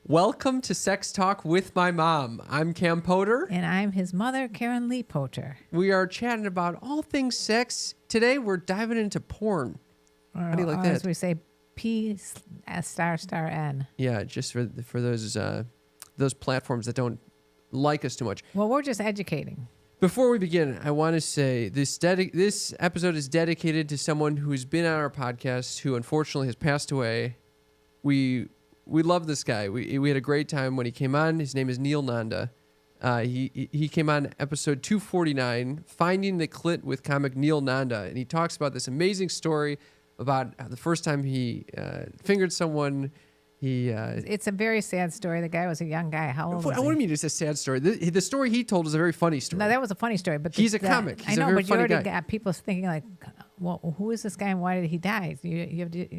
Welcome to Sex Talk with my mom. I'm Cam Poter. And I'm his mother, KarenLee Poter. We are chatting about all things sex. Today we're diving into porn. How do you like that? As we say, P***N. Yeah, just for those platforms that don't like us too much. Well, we're just educating. Before we begin, I want to say this episode is dedicated to someone who's been on our podcast who unfortunately has passed away. We love this guy. We had a great time when he came on. His name is Neil Nanda. He came on episode 249, Finding the Clit with comic Neil Nanda. And he talks about this amazing story about the first time he fingered someone. It's a very sad story. The guy was a young guy. How old was he? What do you mean it's a sad story? The story he told is a very funny story. No, that was a funny story. But he's a comic. He's I know, a very but funny you already guy. got people thinking like, well, who is this guy and why did he die? You have to,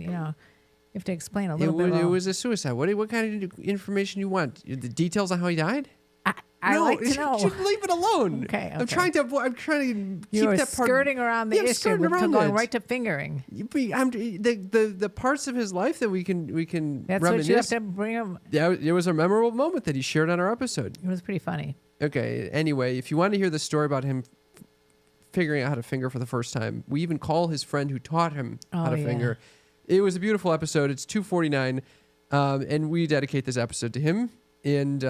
you have to explain a little bit. It was a suicide. What kind of information you want? The details on how he died? I no, like to know. Leave it alone. Okay. I'm trying to keep You're that part. skirting around the issue. Skirting We're around going it. right to fingering. The parts of his life that we can That's reminisce. what you have to bring him. Yeah, it was a memorable moment that he shared on our episode. It was pretty funny. Okay. Anyway, if you want to hear the story about him figuring out how to finger for the first time, we even call his friend who taught him how to finger. It was a beautiful episode. It's 249, and we dedicate this episode to him. And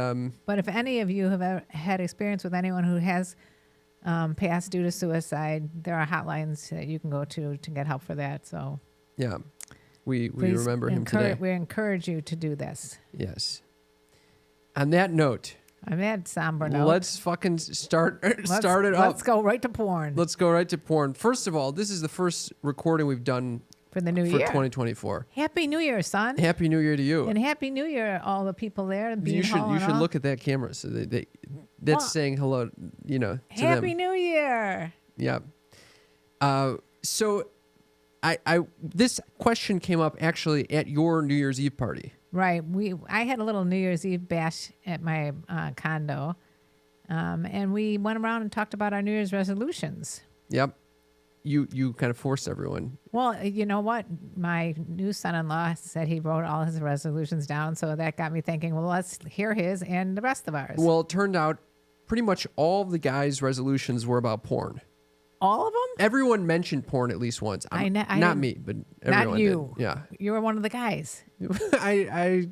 but if any of you have ever had experience with anyone who has passed due to suicide, there are hotlines that you can go to get help for that. So yeah, we remember him today. We encourage you to do this. Yes. On that note, on that somber note, let's fucking start it up. Let's go right to porn. Let's go right to porn. First of all, this is the first recording we've done for the new year. For 2024. Happy New Year, son. Happy New Year to you. And Happy New Year, all the people there. You should look at that camera. So that's saying hello, to Happy them. New Year. Yeah. So this question came up actually at your New Year's Eve party. Right. I had a little New Year's Eve bash at my condo. And we went around and talked about our New Year's resolutions. Yep. You kind of forced everyone. Well, you know what? My new son-in-law said he wrote all his resolutions down, so that got me thinking, well, let's hear his and the rest of ours. Well, it turned out pretty much all of the guys' resolutions were about porn. All of them? Everyone mentioned porn at least once. Not me, but everyone not you. did. Yeah. You were one of the guys. I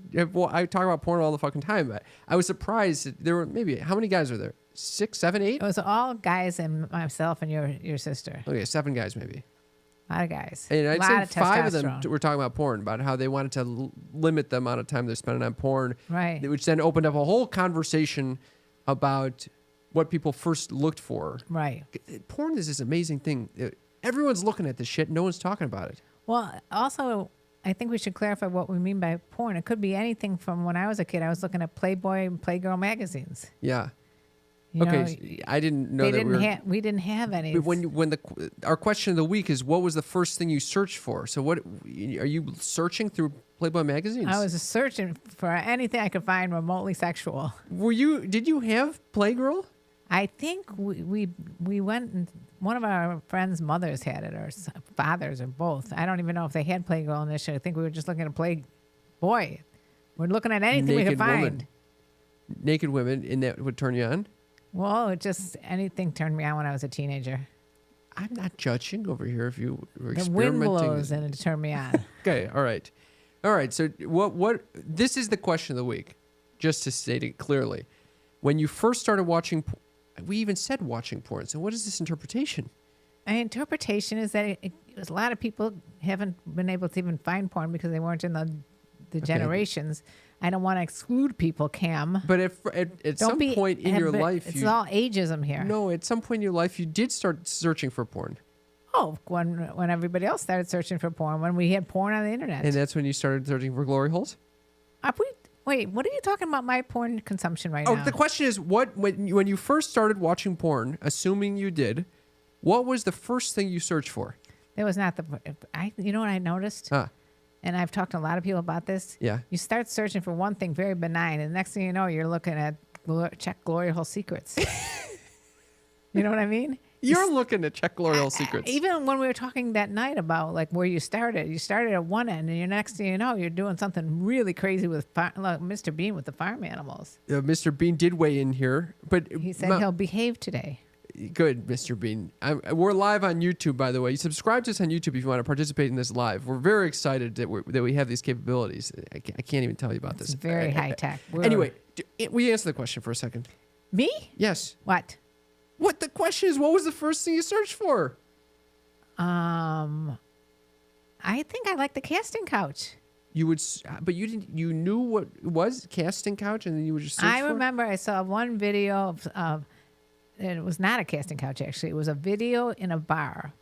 talk about porn all the fucking time. I was surprised that there were how many guys were there? 6, 7, 8? It was all guys and myself and your sister. Okay, 7 guys maybe. A lot of guys. And I'd say 5 of them testosterone. were talking about porn, about how they wanted to limit the amount of time they're spending on porn. Right. Which then opened up a whole conversation about what people first looked for. Right. Porn is this amazing thing. Everyone's looking at this shit. No one's talking about it. Well, also, I think we should clarify what we mean by porn. It could be anything from when I was a kid. I was looking at Playboy and Playgirl magazines. Yeah. You know, I didn't know that we didn't have any. When our question of the week is, what was the first thing you searched for? So what are you searching through Playboy magazines? I was searching for anything I could find remotely sexual. Did you have Playgirl? I think we went and one of our friends' mothers had it, or fathers, or both. I don't even know if they had Playgirl initially. I think we were just looking at Playboy. We're looking at anything we could find. Naked women, and that would turn you on? Well, anything turned me on when I was a teenager. I'm not judging over here if you were the experimenting. wind blows and it turned me on. Okay, all right. So what? This is the question of the week, just to state it clearly. When you first started watching, we even said watching porn. So what is this interpretation? My interpretation is that a lot of people haven't been able to even find porn because they weren't in the generations. I don't want to exclude people, Cam. But at some point in your life... It's all ageism here. No, at some point in your life, you did start searching for porn. Oh, when everybody else started searching for porn, when we had porn on the internet. And that's when you started searching for glory holes? Wait, what are you talking about my porn consumption right now? Oh, the question is, when you first started watching porn, assuming you did, what was the first thing you searched for? It was not you know what I noticed? And I've talked to a lot of people about this. Yeah. You start searching for one thing very benign, and the next thing you know, you're looking at check glory hole secrets. You know what I mean? You're looking to check L'Oreal secrets. Even when we were talking that night about like where you started at one end, and your next thing you know, you're doing something really crazy with like Mr. Bean with the farm animals. Mr. Bean did weigh in here, but He said he'll behave today. Good, Mr. Bean. We're live on YouTube, by the way. Subscribe to us on YouTube if you want to participate in this live. We're very excited that we have these capabilities. I can't even tell you about this. It's very high tech. Anyway, we answer the question for a second. Me? Yes. What? What the question is? What was the first thing you searched for? I think I like the casting couch. You would, but you didn't. You knew what it was casting couch, and then you would just. Search I for remember I saw one video of and it was not a casting couch, actually. It was a video in a bar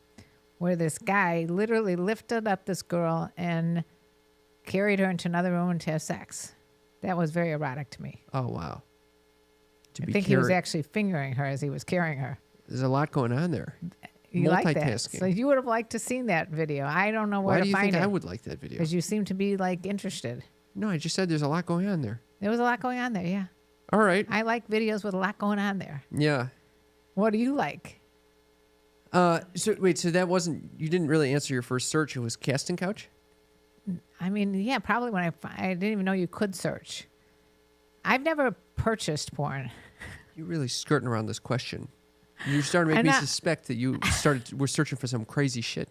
where this guy literally lifted up this girl and carried her into another room to have sex. That was very erotic to me. Oh, wow. I think he was actually fingering her as he was carrying her. There's a lot going on there. You like that. So you would have liked to seen that video. I don't know where to find it. Why do you think I would like that video? Because you seem to be like interested. No, I just said there's a lot going on there. There was a lot going on there, yeah. All right. I like videos with a lot going on there. Yeah. What do you like? So that wasn't, you didn't really answer your first search. It was casting couch? I mean, yeah, probably when I didn't even know you could search. I've never purchased porn. You're really skirting around this question. You're starting to make me suspect that you were searching for some crazy shit.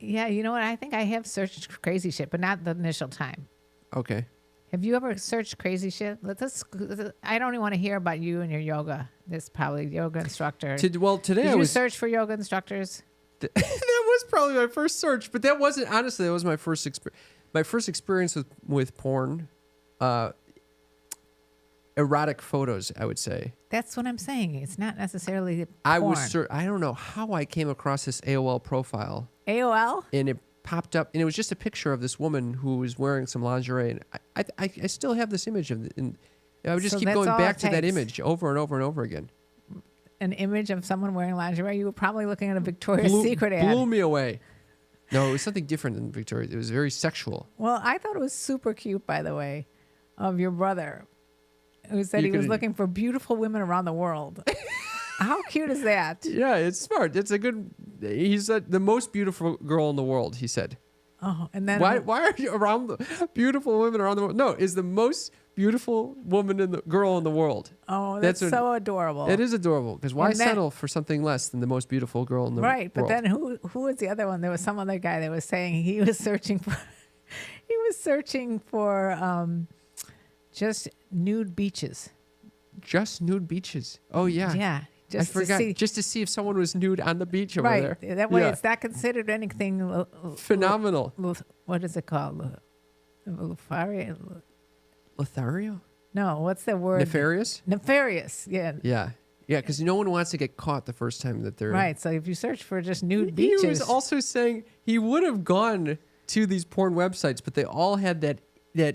Yeah, you know what? I think I have searched crazy shit, but not the initial time. Okay. Have you ever searched crazy shit? I don't even want to hear about you and your yoga. This probably yoga instructor. Today Did you search for yoga instructors? That was probably my first search, but that wasn't, honestly, that was my first experience. My first experience with porn, erotic photos, I would say. That's what I'm saying. It's not necessarily porn. I don't know how I came across this AOL profile. AOL? And it popped up, and it was just a picture of this woman who was wearing some lingerie, and I still have this image of it, and I would just keep going back to that image over and over and over again. An image of someone wearing lingerie? You were probably looking at a Victoria's Secret ad. Blew me away. No, it was something different than Victoria's. It was very sexual. Well, I thought it was super cute, by the way, of your brother, who said he was looking for beautiful women around the world. How cute is that? Yeah, it's smart. It's a good. He said the most beautiful girl in the world. He said. Oh, and then why are you around the beautiful women around the world? No, is the most beautiful girl in the world. Oh, that's so adorable. It is adorable because why settle for something less than the most beautiful girl in the world? Right, but then who was the other one? There was some other guy that was saying he was searching for just nude beaches. Just nude beaches. Oh yeah. Yeah. I forgot. Just to see if someone was nude on the beach over there. Right. That way it's not considered anything phenomenal. What is it called? Lothario? No, what's the word? Nefarious? Nefarious, yeah. Yeah. Yeah, because no one wants to get caught the first time that they're... Right, so if you search for just nude beaches... He was also saying he would have gone to these porn websites, but they all had that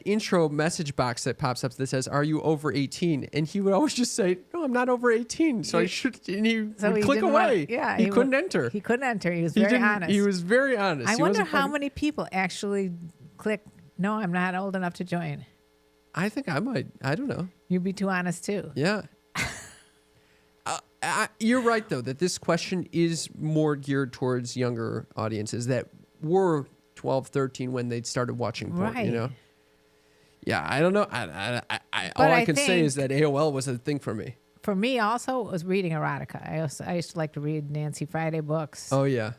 intro message box that pops up that says, "Are you over 18?" And he would always just say, "No, I'm not over 18." So I should, and he would click away. He couldn't enter. He couldn't enter. He was very honest. He was very honest. I wonder how many people actually click, "No, I'm not old enough to join." I think I might. I don't know. You'd be too honest too. Yeah. You're right, though, that this question is more geared towards younger audiences that were 12, 13 when they started watching porn, right. You know? Yeah, I don't know. All I can say is that AOL was a thing for me. For me, also, it was reading erotica. I used to like to read Nancy Friday books. Oh, yeah.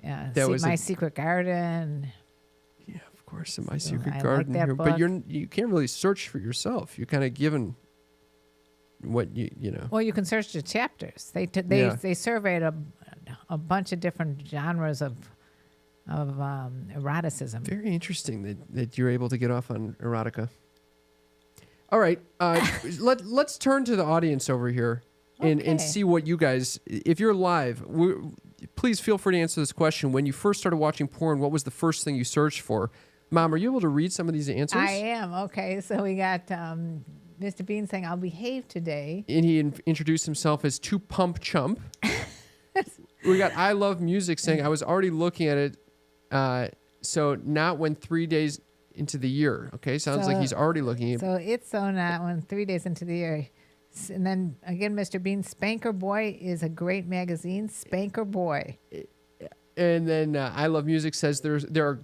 Yeah, My Secret Garden. Yeah, of course, My Secret Garden. Like that book. But you can't really search for yourself. You're kind of given what you know. Well, you can search the chapters. They surveyed a bunch of different genres of eroticism. Very interesting that you're able to get off on erotica. All right, let's turn to the audience over here and see what you guys. If you're live, please feel free to answer this question. When you first started watching porn, what was the first thing you searched for? Mom, are you able to read some of these answers? I am. Okay, so we got Mr. Bean saying, "I'll behave today," and he introduced himself as Two Pump Chump. We got I Love Music saying, "I was already looking at it." So not when 3 days into the year. Okay, sounds like he's already looking at. So it's so not when 3 days into the year. And then again, Mr. Bean, Spanker Boy is a great magazine. Spanker Boy. And then I Love Music says there are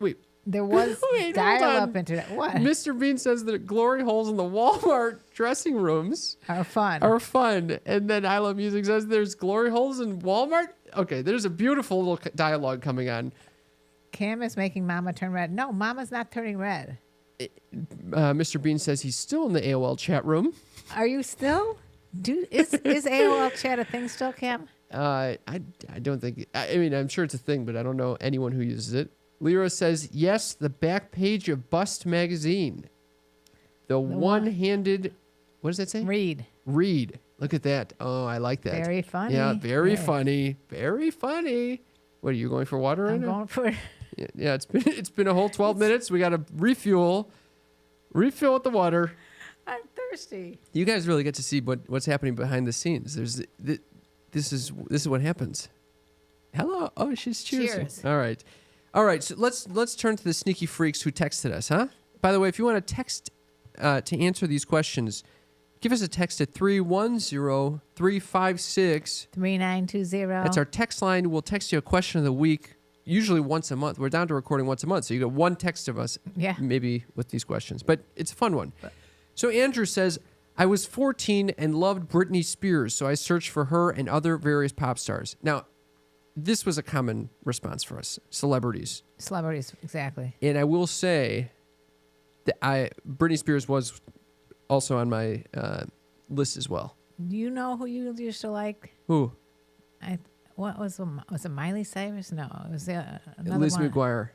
wait. There was Wait, dial-up internet. What? Mr. Bean says that glory holes in the Walmart dressing rooms Are fun. And then I Love Music says there's glory holes in Walmart. Okay, there's a beautiful little dialogue coming on. Cam is making Mama turn red. No, Mama's not turning red. Mr. Bean says he's still in the AOL chat room. Are you still? Is AOL chat a thing still, Cam? I don't think. I mean, I'm sure it's a thing, but I don't know anyone who uses it. Lyra says, yes, the back page of Bust magazine. The one-handed, what does that say? Read. Look at that. Oh, I like that. Very funny. Yeah, very funny. Very funny. What, are you going for water right now? I'm going for... Yeah, it's been a whole 12 minutes. We got to refuel with the water. I'm thirsty. You guys really get to see what's happening behind the scenes. This is what happens. Hello. Oh, she's cheersing. Cheers. All right. So let's turn to the sneaky freaks who texted us, huh? By the way, if you want to text to answer these questions, give us a text at 310-356-3920. That's our text line. We'll text you a question of the week, usually once a month. We're down to recording once a month, so you get one text of us, maybe with these questions. But it's a fun one. So Andrew says, I was 14 and loved Britney Spears, so I searched for her and other various pop stars. Now, this was a common response for us, celebrities. Celebrities, exactly. And I will say that Britney Spears was also on my list as well. Do you know who you used to like? Who? What was it Miley Cyrus? No, it was another Liz one. McGuire.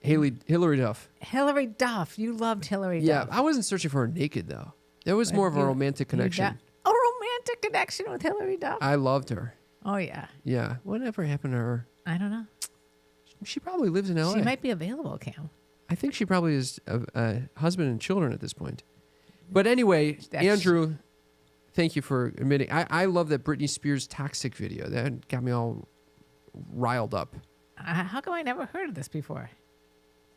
Hilary Duff. Hilary Duff. You loved Hilary Duff. Yeah, I wasn't searching for her naked, though. There was more of a romantic connection. A romantic connection with Hilary Duff? I loved her. Oh, yeah. Yeah. Whatever happened to her? I don't know. She probably lives in L.A. She might be available, Cam. I think she probably is a husband and children at this point. But anyway, Andrew, thank you for admitting. I love that Britney Spears toxic video. That got me all riled up. How come I never heard of this before?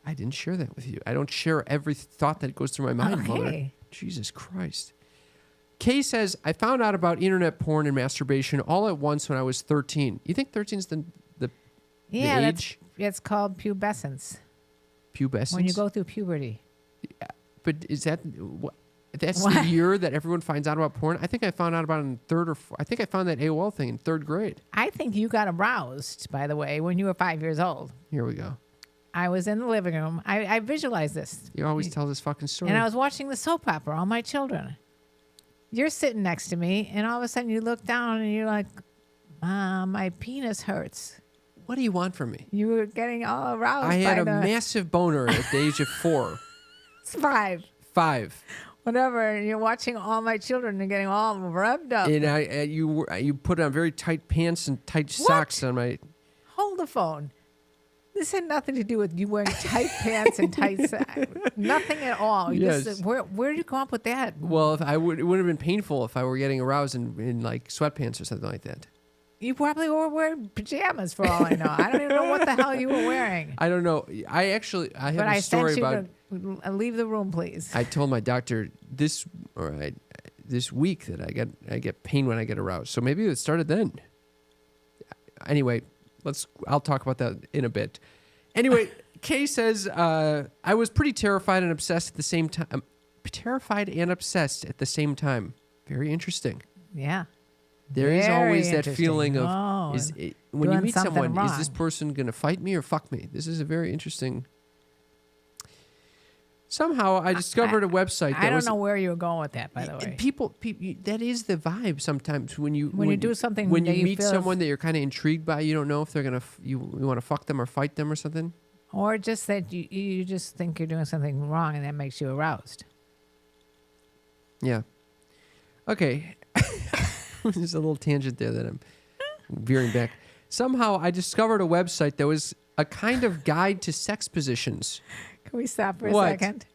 I didn't share that with you. I don't share every thought that goes through my mind, Mother. Jesus Christ. Kay says, I found out about internet porn and masturbation all at once when I was 13. You think 13 is the age? It's called pubescence. Pubescence? When you go through puberty. Yeah, but is that... That's the year that everyone finds out about porn? I think I found out about it in I think I found that AOL thing in 3rd grade. I think you got aroused, by the way, when you were 5 years old. Here we go. I was in the living room. I visualized this. You always tell this fucking story. And I was watching the soap opera, All My Children. You're sitting next to me, and all of a sudden you look down and you're like, Mom, my penis hurts. What do you want from me? You were getting all aroused. I had a massive boner at the age of 4. It's 5. 5. Whatever. And you're watching All My Children and getting all revved up. And you put on very tight pants and tight socks on my... Hold the phone. This had nothing to do with you wearing tight pants and tight socks. Nothing at all. Yes. Where did you come up with that? Well, it would have been painful if I were getting aroused in like sweatpants or something like that. You probably were wearing pajamas for all I know. I don't even know what the hell you were wearing. I don't know. I have a story about... leave the room, please. I told my doctor this week that I get pain when I get aroused. So maybe it started then. Anyway, I'll talk about that in a bit. Anyway, Kay says, I was pretty terrified and obsessed at the same time. Very interesting. Yeah. There is always that feeling of, when you meet someone, wrong. Is this person going to fight me or fuck me? This is a very interesting... Somehow I discovered a website that I don't know where you were going with that, by the way. People, that is the vibe sometimes when you do something when you meet someone that you're kind of intrigued by. You don't know if they're gonna you want to fuck them or fight them or something. Or just that you just think you're doing something wrong and that makes you aroused. Yeah. Okay. There's a little tangent there that I'm veering back. Somehow I discovered a website that was a kind of guide to sex positions. Can we stop for a second?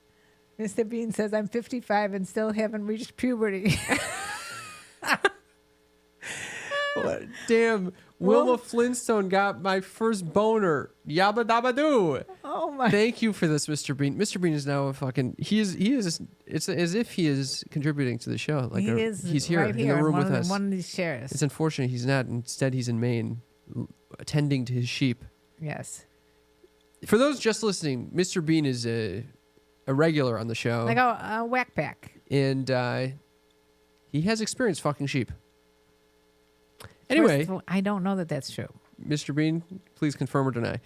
Mr. Bean says, I'm 55 and still haven't reached puberty. Damn, Wilma Flintstone got my first boner. Yabba dabba doo. Oh my! Thank you for this, Mr. Bean. Mr. Bean is now a fucking. He is. It's as if he is contributing to the show. Like he's here right in the room with us. One of these chairs. It's unfortunate he's not. Instead, he's in Maine, attending to his sheep. Yes. For those just listening, Mr. Bean is a regular on the show. Like a whack pack. And he has experience fucking sheep. Anyway, I don't know that that's true. Mr. Bean, please confirm or deny.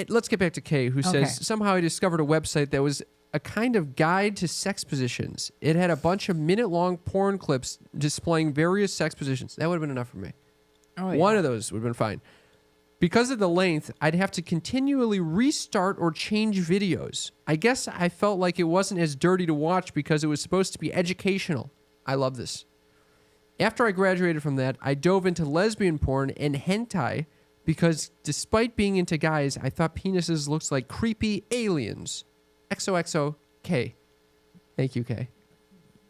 Let's get back to Kay, who says, somehow I discovered a website that was a kind of guide to sex positions. It had a bunch of minute-long porn clips displaying various sex positions. That would have been enough for me. Oh, yeah. One of those would have been fine. Because of the length, I'd have to continually restart or change videos. I guess I felt like it wasn't as dirty to watch because it was supposed to be educational. I love this. After I graduated from that, I dove into lesbian porn and hentai because despite being into guys, I thought penises looked like creepy aliens. XOXO K. Thank you, K.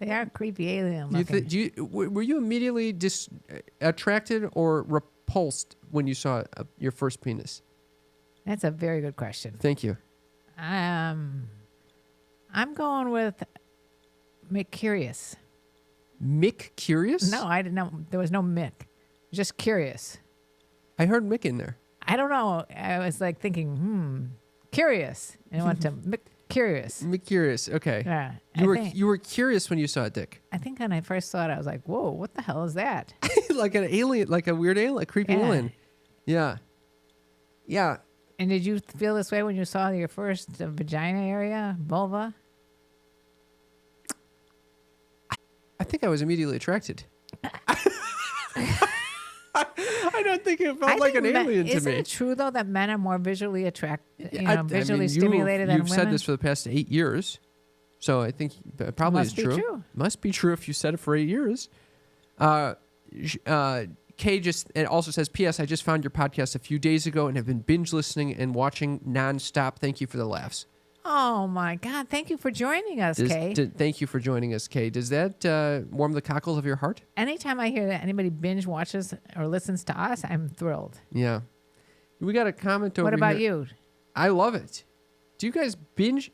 They are creepy alien looking. Were you immediately attracted or repulsed when you saw your first penis? That's a very good question. Thank you. I'm going with McCurious. Mick Curious? No, I didn't know. There was no Mick. Just curious. I heard Mick in there. I don't know. I was like thinking, curious. And I went to Mick Curious. Mick Curious. Okay. Yeah. You were curious when you saw a dick. I think when I first saw it, I was like, whoa, what the hell is that? Like an alien, like a weird alien, a creepy alien. Yeah. Yeah. And did you feel this way when you saw your first vagina area, vulva? I think I was immediately attracted. I don't think it felt like an alien to me. Isn't it true though that men are more visually visually stimulated than women? You've said this for the past 8 years, so I think it probably is true. Must be true if you said it for 8 years. Kay also says, P.S. I just found your podcast a few days ago and have been binge listening and watching nonstop. Thank you for the laughs. Oh my God! Thank you for joining us, Kay. Thank you for joining us, Kay. Does that warm the cockles of your heart? Anytime I hear that anybody binge watches or listens to us, I'm thrilled. Yeah. We got a comment over here. What about you? I love it. Do you guys binge?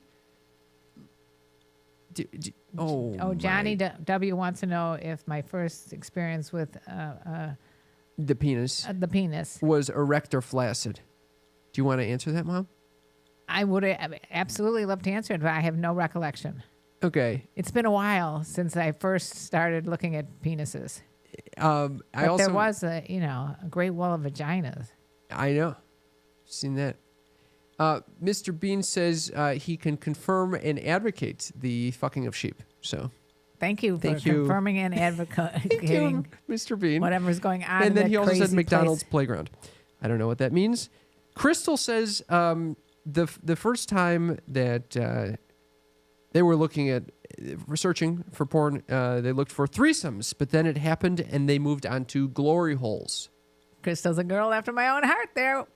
Johnny W wants to know if my first experience with the penis was erect or flaccid. Do you want to answer that, Mom? I would absolutely love to answer it, but I have no recollection. Okay. It's been a while since I first started looking at penises. There was a great wall of vaginas. I know. Seen that. Mr. Bean says he can confirm and advocate the fucking of sheep. So Thank you for confirming and advocating Mr. Bean. Whatever's going on. And then he also said McDonald's place. playground. I don't know what that means. Crystal says the first time that they were looking at researching for porn, they looked for threesomes, but then it happened and they moved on to glory holes. Crystal's a girl after my own heart there.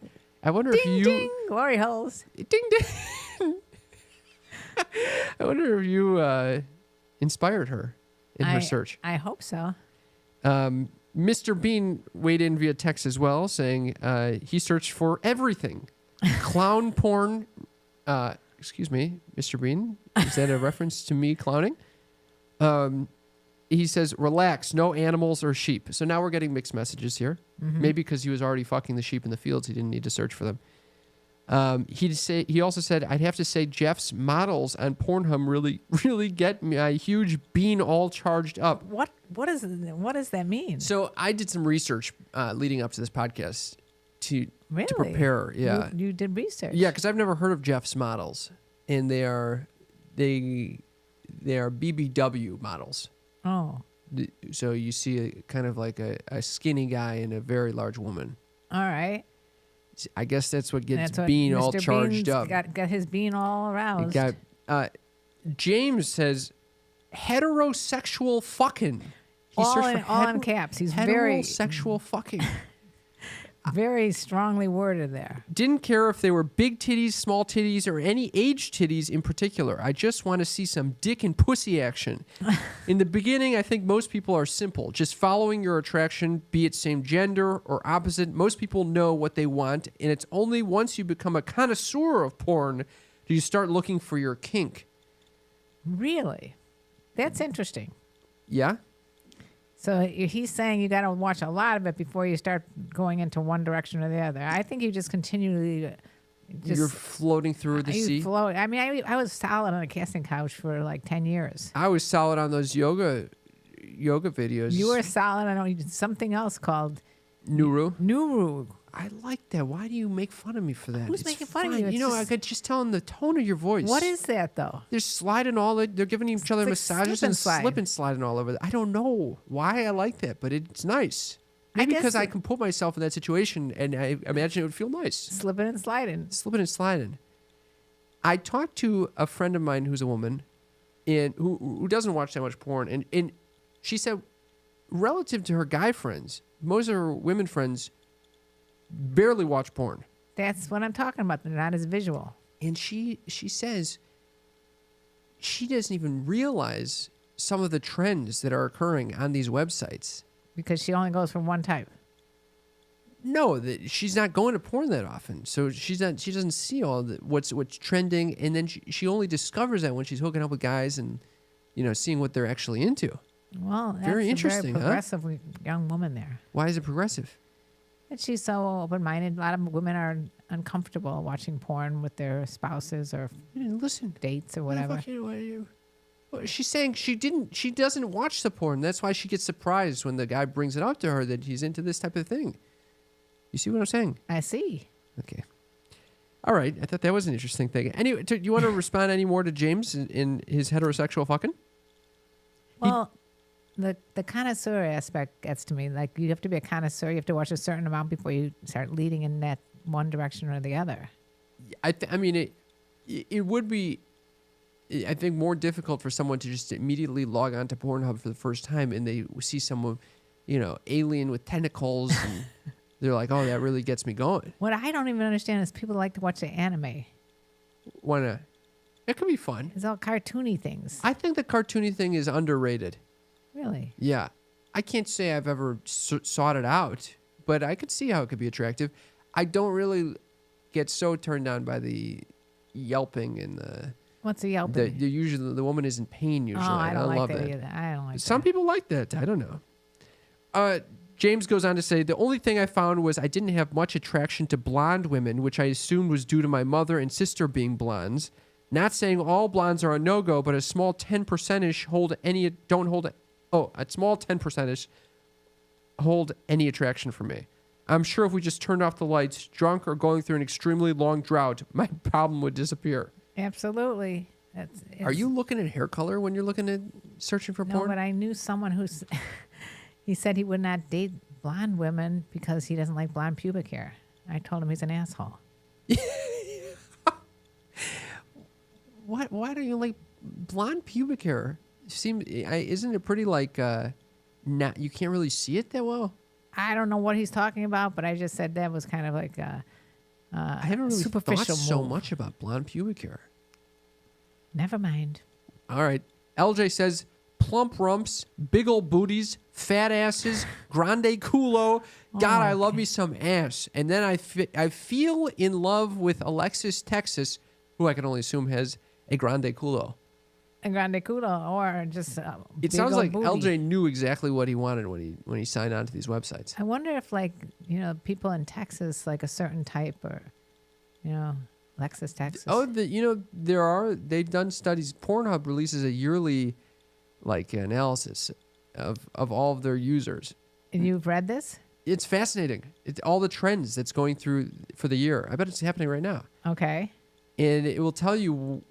I wonder ding, if you... Ding, glory holes. Ding, ding. I wonder if you inspired her in her search. I hope so. Mr. Bean weighed in via text as well, saying he searched for everything. Clown porn. Excuse me, Mr. Bean. Is that a reference to me clowning? He says, relax, no animals or sheep. So now we're getting mixed messages here. Mm-hmm. Maybe because he was already fucking the sheep in the fields, he didn't need to search for them. He also said, I'd have to say Jeff's models on Pornhub really get me a huge bean all charged up. What does that mean? So I did some research leading up to this podcast to prepare. Yeah, you did research. Yeah, because I've never heard of Jeff's models, and they are BBW models. Oh. So you see kind of like a skinny guy and a very large woman. All right. I guess that's what gets Bean all charged up. Got his bean all aroused. James says heterosexual fucking. All in caps. He's very heterosexual fucking. Very strongly worded there. Didn't care if they were big titties, small titties, or any age titties in particular. I just want to see some dick and pussy action. In the beginning, I think most people are simple. Just following your attraction, be it same gender or opposite. Most people know what they want, and it's only once you become a connoisseur of porn do you start looking for your kink. Really? That's interesting. Yeah? So he's saying you got to watch a lot of it before you start going into one direction or the other. I think you just continually You're floating through the sea? I mean, I was solid on a casting couch for like 10 years. I was solid on those yoga videos. You were solid on something else called Nuru. I like that. Why do you make fun of me for that? Who's making fun of you? You know, I could just tell in the tone of your voice. What is that, though? They're sliding they're giving each other like massages and slip and sliding all over. I don't know why I like that, but it's nice. Maybe because I can put myself in that situation and I imagine it would feel nice. Slipping and sliding. Slipping and sliding. I talked to a friend of mine who's a woman and who doesn't watch that much porn. And she said, relative to her guy friends, most of her women friends barely watch porn. That's what I'm talking about. They're not as visual. And she says she doesn't even realize some of the trends that are occurring on these websites. Because she only goes for one type. No, she's not going to porn that often. So she doesn't see all what's trending. And then she only discovers that when she's hooking up with guys and, seeing what they're actually into. Well, that's very interesting, a very progressive young woman there. Why is it progressive? And she's so open-minded. A lot of women are uncomfortable watching porn with their spouses or dates or whatever. She's saying she doesn't watch the porn. That's why she gets surprised when the guy brings it up to her that he's into this type of thing. You see what I'm saying? I see. Okay. All right. I thought that was an interesting thing. Anyway, do you want to respond any more to James in his heterosexual fucking? Well, the connoisseur aspect gets to me. Like, you have to be a connoisseur. You have to watch a certain amount before you start leading in that one direction or the other. I mean, it would be, I think, more difficult for someone to just immediately log on to Pornhub for the first time and they see someone, alien with tentacles and they're like, oh, that really gets me going. What I don't even understand is people like to watch the anime. Why not? It could be fun. It's all cartoony things. I think the cartoony thing is underrated. Really? Yeah. I can't say I've ever sought it out, but I could see how it could be attractive. I don't really get so turned on by the yelping and the... What's a yelping? Usually the woman is in pain usually. Oh, I don't like love that either. I don't like Some people like that. I don't know. James goes on to say, the only thing I found was I didn't have much attraction to blonde women, which I assumed was due to my mother and sister being blondes. Not saying all blondes are a no-go, but a small 10% a small 10% hold any attraction for me. I'm sure if we just turned off the lights, drunk or going through an extremely long drought, my problem would disappear. Absolutely. Are you looking at hair color when you're looking at searching for porn? No, but I knew someone who's... He said he would not date blonde women because he doesn't like blonde pubic hair. I told him he's an asshole. Why don't you like blonde pubic hair? Isn't it pretty like you can't really see it that well? I don't know what he's talking about, but I just said that was kind of like I haven't really superficial thought so move. much about blonde pubic hair. Never mind. All right. LJ says plump rumps, big old booties, fat asses, grande culo. God, I love me some ass. And then I feel in love with Alexis Texas, who I can only assume has a grande culo. A grande culo, or just it sounds like booty. LJ knew exactly what he wanted when he signed on to these websites. I wonder if, like, people in Texas like a certain type, or Alexis Texas. Oh, they've done studies. Pornhub releases a yearly analysis of all of their users. And you've read this? It's fascinating. It's all the trends that's going through for the year. I bet it's happening right now. Okay. And it will tell you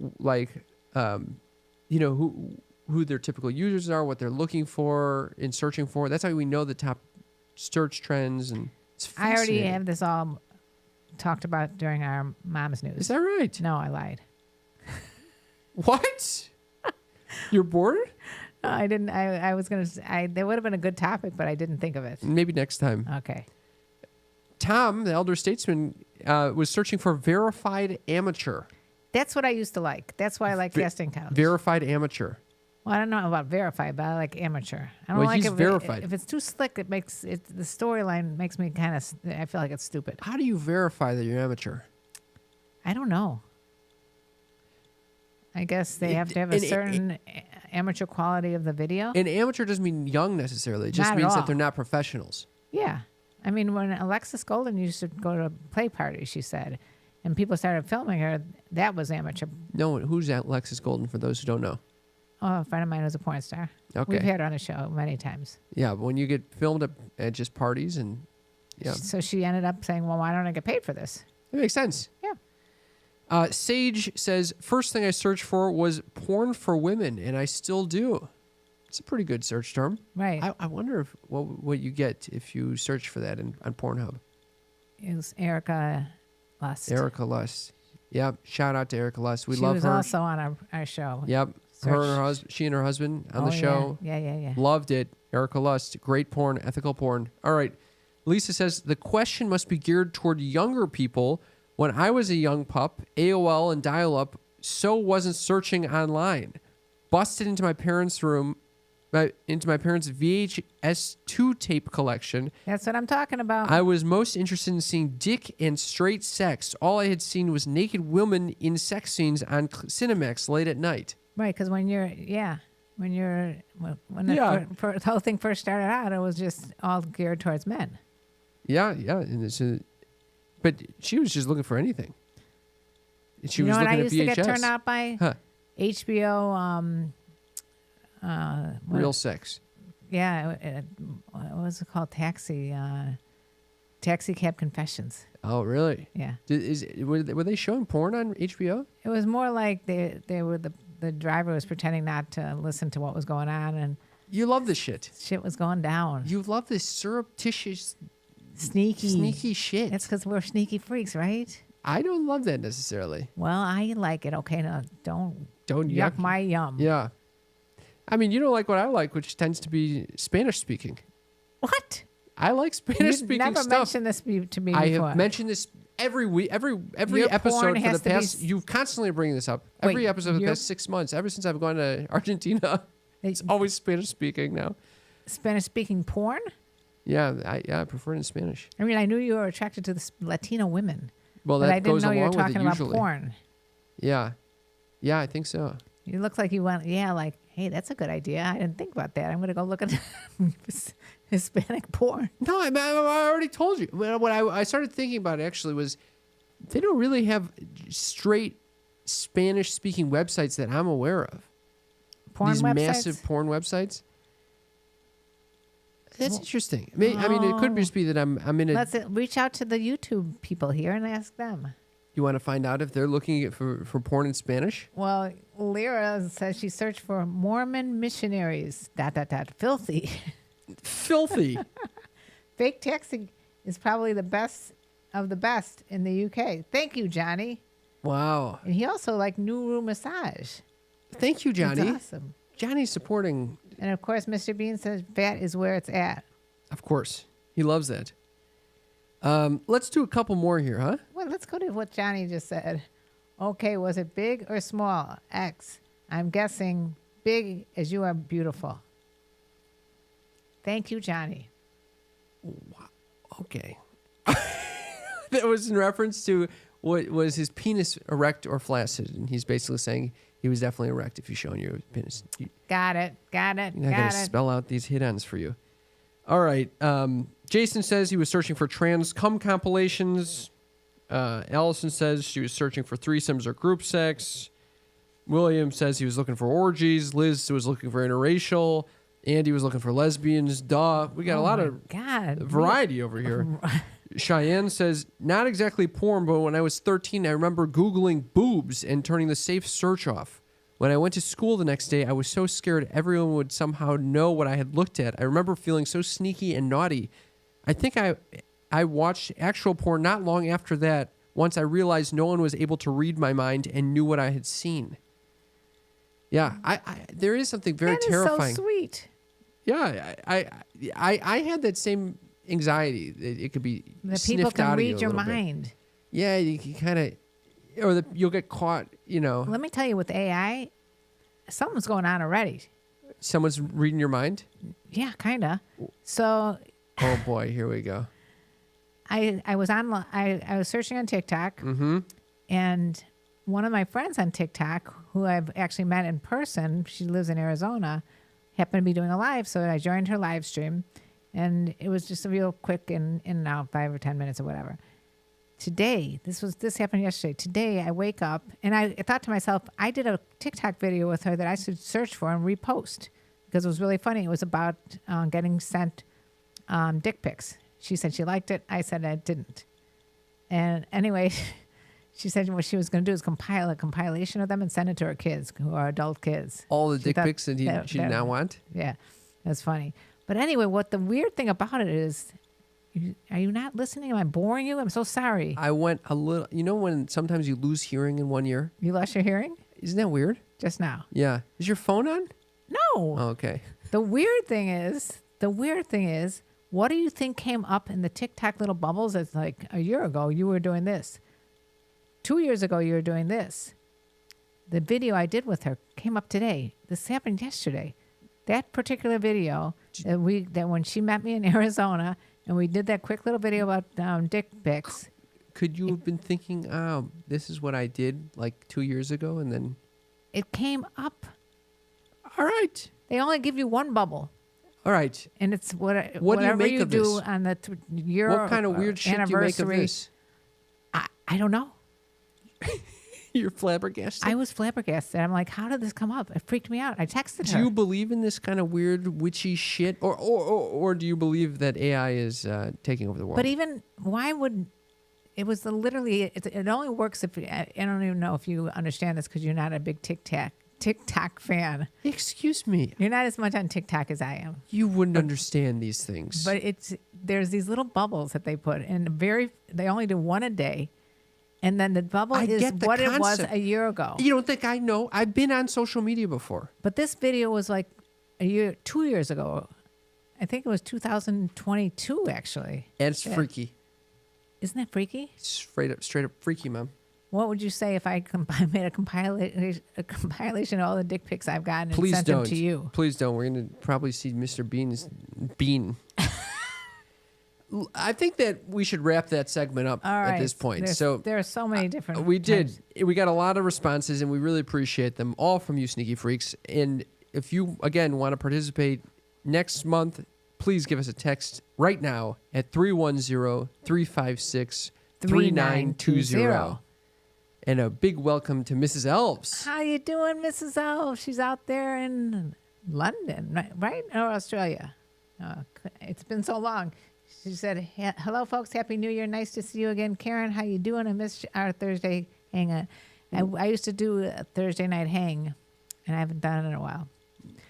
who their typical users are, what they're looking for and searching for. That's how we know the top search trends. And it's I already have this all talked about during our Mom's News. Is that right? No, I lied. What? You're bored? No, I didn't. I was going to... There would have been a good topic, but I didn't think of it. Maybe next time. Okay. Tom, the elder statesman, was searching for verified amateur. That's what I used to like. That's why I like casting couch. Verified amateur. Well, I don't know about verified, but I like amateur. I don't Well, like he's verified. If it's too slick, it makes it. The storyline makes me kind of. I feel like it's stupid. How do you verify that you're amateur? I don't know. I guess they have to have a certain amateur quality of the video. And amateur doesn't mean young necessarily. It just Not at means that all. they're not professionals. Yeah. I mean, when Alexis Golden used to go to play parties, she said, and people started filming her, that was amateur. No, who's Alexis Golden for those who don't know? Oh, a friend of mine was a porn star. Okay. We've had her on the show many times. Yeah, but when you get filmed at just parties and yeah, So she ended up saying, well, why don't I get paid for this? it makes sense. Yeah. Sage says, first thing I searched for was porn for women, and I still do. It's a pretty good search term. Right. I wonder if what you get if you search for that on Pornhub. It was Erica Lust. Erica Lust. Yep. Shout out to Erica Lust. We she love was her. also on our show. Yep. Her and her husband. She and her husband on the show. Yeah. Loved it. Erica Lust. Great porn. Ethical porn. All right. Lisa says the question must be geared toward younger people. When I was a young pup, AOL and dial-up, so wasn't searching online. Busted into my parents' room, into my parents' VHS2 tape collection. That's what I'm talking about. I was most interested in seeing dick and straight sex. All I had seen was naked women in sex scenes on Cinemax late at night. Right, because when the whole thing first started out, it was just all geared towards men. Yeah. And but she was just looking for anything. She You was know what I looking used at to VHS. get turned out by? Huh. HBO. Real sex. Yeah, what was it called? Taxi Cab Confessions. Oh, really? Yeah. Were they showing porn on HBO? It was more like they were the driver was pretending not to listen to what was going on, and You love this shit. shit was going down. You love this surreptitious, Sneaky shit. That's because we're sneaky freaks, right? I don't love that necessarily. Well, I like it. Okay, now don't Don't yuck my yum. Yeah. I mean, you don't like what I like, which tends to be Spanish speaking. What? I like Spanish You've speaking never stuff. mentioned this to me I before. have mentioned this every week, every Your episode porn for has the to be past. You've constantly bringing this up. Wait, Every episode of the your- past 6 months, ever since I've gone to Argentina, it's always Spanish speaking now. Spanish speaking porn? Yeah, I prefer it in Spanish. I mean, I knew you were attracted to the Latino women, Well, but that I didn't goes know along you were with talking it about usually. porn. Yeah, I think so. You look like you went, like, hey, that's a good idea. I didn't think about that. I'm going to go look at Hispanic porn. No, I already told you. What I started thinking about actually was they don't really have straight Spanish-speaking websites that I'm aware of. Porn These websites? massive porn websites. That's interesting. I mean, it could just be that I'm in a. Let's reach out to the YouTube people here and ask them. You want to find out if they're looking for porn in Spanish? Well, Lyra says she searched for Mormon missionaries. ... Filthy. Filthy. Fake taxi is probably the best of the best in the UK. Thank you, Johnny. Wow. And he also liked New Room Massage. Thank you, Johnny. That's awesome. Johnny's supporting. And of course, Mr. Bean says fat is where it's at. Of course. He loves that. Let's do a couple more here, huh? Well, let's go to what Johnny just said. Okay, was it big or small? X. I'm guessing big as you are beautiful. Thank you, Johnny. Okay. That was in reference to what was his penis erect or flaccid, and he's basically saying he was definitely erect if you're showing your penis. Got it. I gotta spell out these hit-ons for you. All right. Jason says he was searching for trans cum compilations. Allison says she was searching for threesomes or group sex. William says he was looking for orgies. Liz was looking for interracial. Andy was looking for lesbians. Duh. We got a lot of variety over here. Cheyenne says, not exactly porn, but when I was 13, I remember Googling boobs and turning the safe search off. When I went to school the next day, I was so scared everyone would somehow know what I had looked at. I remember feeling so sneaky and naughty. I think I watched actual porn not long after that, once I realized no one was able to read my mind and knew what I had seen. Yeah, there is something very terrifying. That is so sweet. Yeah, I had that same anxiety. It could be The sniffed people can out of you read a your little bit. mind. Yeah, you can kind of, or you'll get caught. Let me tell you, with AI, something's going on already. Someone's reading your mind. Yeah, kind of. So Oh boy, here we go. I was searching on TikTok, Mm-hmm. and one of my friends on TikTok, who I've actually met in person, she lives in Arizona, happened to be doing a live, so I joined her live stream, and it was just a real quick in and out, 5 or 10 minutes or whatever. Today, this happened yesterday. Today, I wake up and I thought to myself, I did a TikTok video with her that I should search for and repost because it was really funny. It was about getting sent dick pics. She said she liked it. I said I didn't. And anyway, she said what she was going to do is compile a compilation of them and send it to her kids, who are adult kids. All the She dick thought pics that she did not want. Yeah, that's funny. But anyway, what the weird thing about it is, are you not listening? Am I boring you? I'm so sorry. I went a little. You know when sometimes you lose hearing in one ear? You lost your hearing Isn't that weird? just now. Yeah. Is your phone on? No. Oh, okay. The weird thing is, what do you think came up in the TikTok little bubbles? It's like a year ago you were doing this. 2 years ago you were doing this. The video I did with her came up today. This happened yesterday. That particular video that when she met me in Arizona and we did that quick little video about dick pics. Could you have been thinking, this is what I did like 2 years ago, and then? It came up. All right. They only give you one bubble. All right. And it's What do you whatever make you of do this? on the year What kind of weird shit do you make of anniversary. this? I don't know. You're flabbergasted. I was flabbergasted. I'm like, how did this come up? It freaked me out. I texted Do her. you believe in this kind of weird witchy shit, or do you believe that AI is taking over the world? But even why would it was literally it only works if I don't even know if you understand this because you're not a big TikTok fan. Excuse me. You're not as much on TikTok as I am. You wouldn't understand these things. But there's these little bubbles that they put and they only do one a day. And then the bubble is what it was a year ago. You don't think I know? I've been on social media before. But this video was like 2 years ago. I think it was 2022 actually. And it's freaky. Isn't that freaky? Straight up freaky, Mom. What would you say if I made a compilation of all the dick pics I've gotten and Please sent don't. them to you? Please don't. We're going to probably see Mr. Bean. I think that we should wrap that segment up at this point. There are so many different. We did. types. We got a lot of responses, and we really appreciate them all from you, sneaky freaks. And if you again want to participate next month, please give us a text right now at 310-356-3920. And a big welcome to Mrs. Elves. How you doing, Mrs. Elf? She's out there in London, right? Or Australia. It's been so long. She said, hello, folks. Happy New Year. Nice to see you again. Karen, how you doing? I missed our Thursday hang. I used to do a Thursday night hang, and I haven't done it in a while.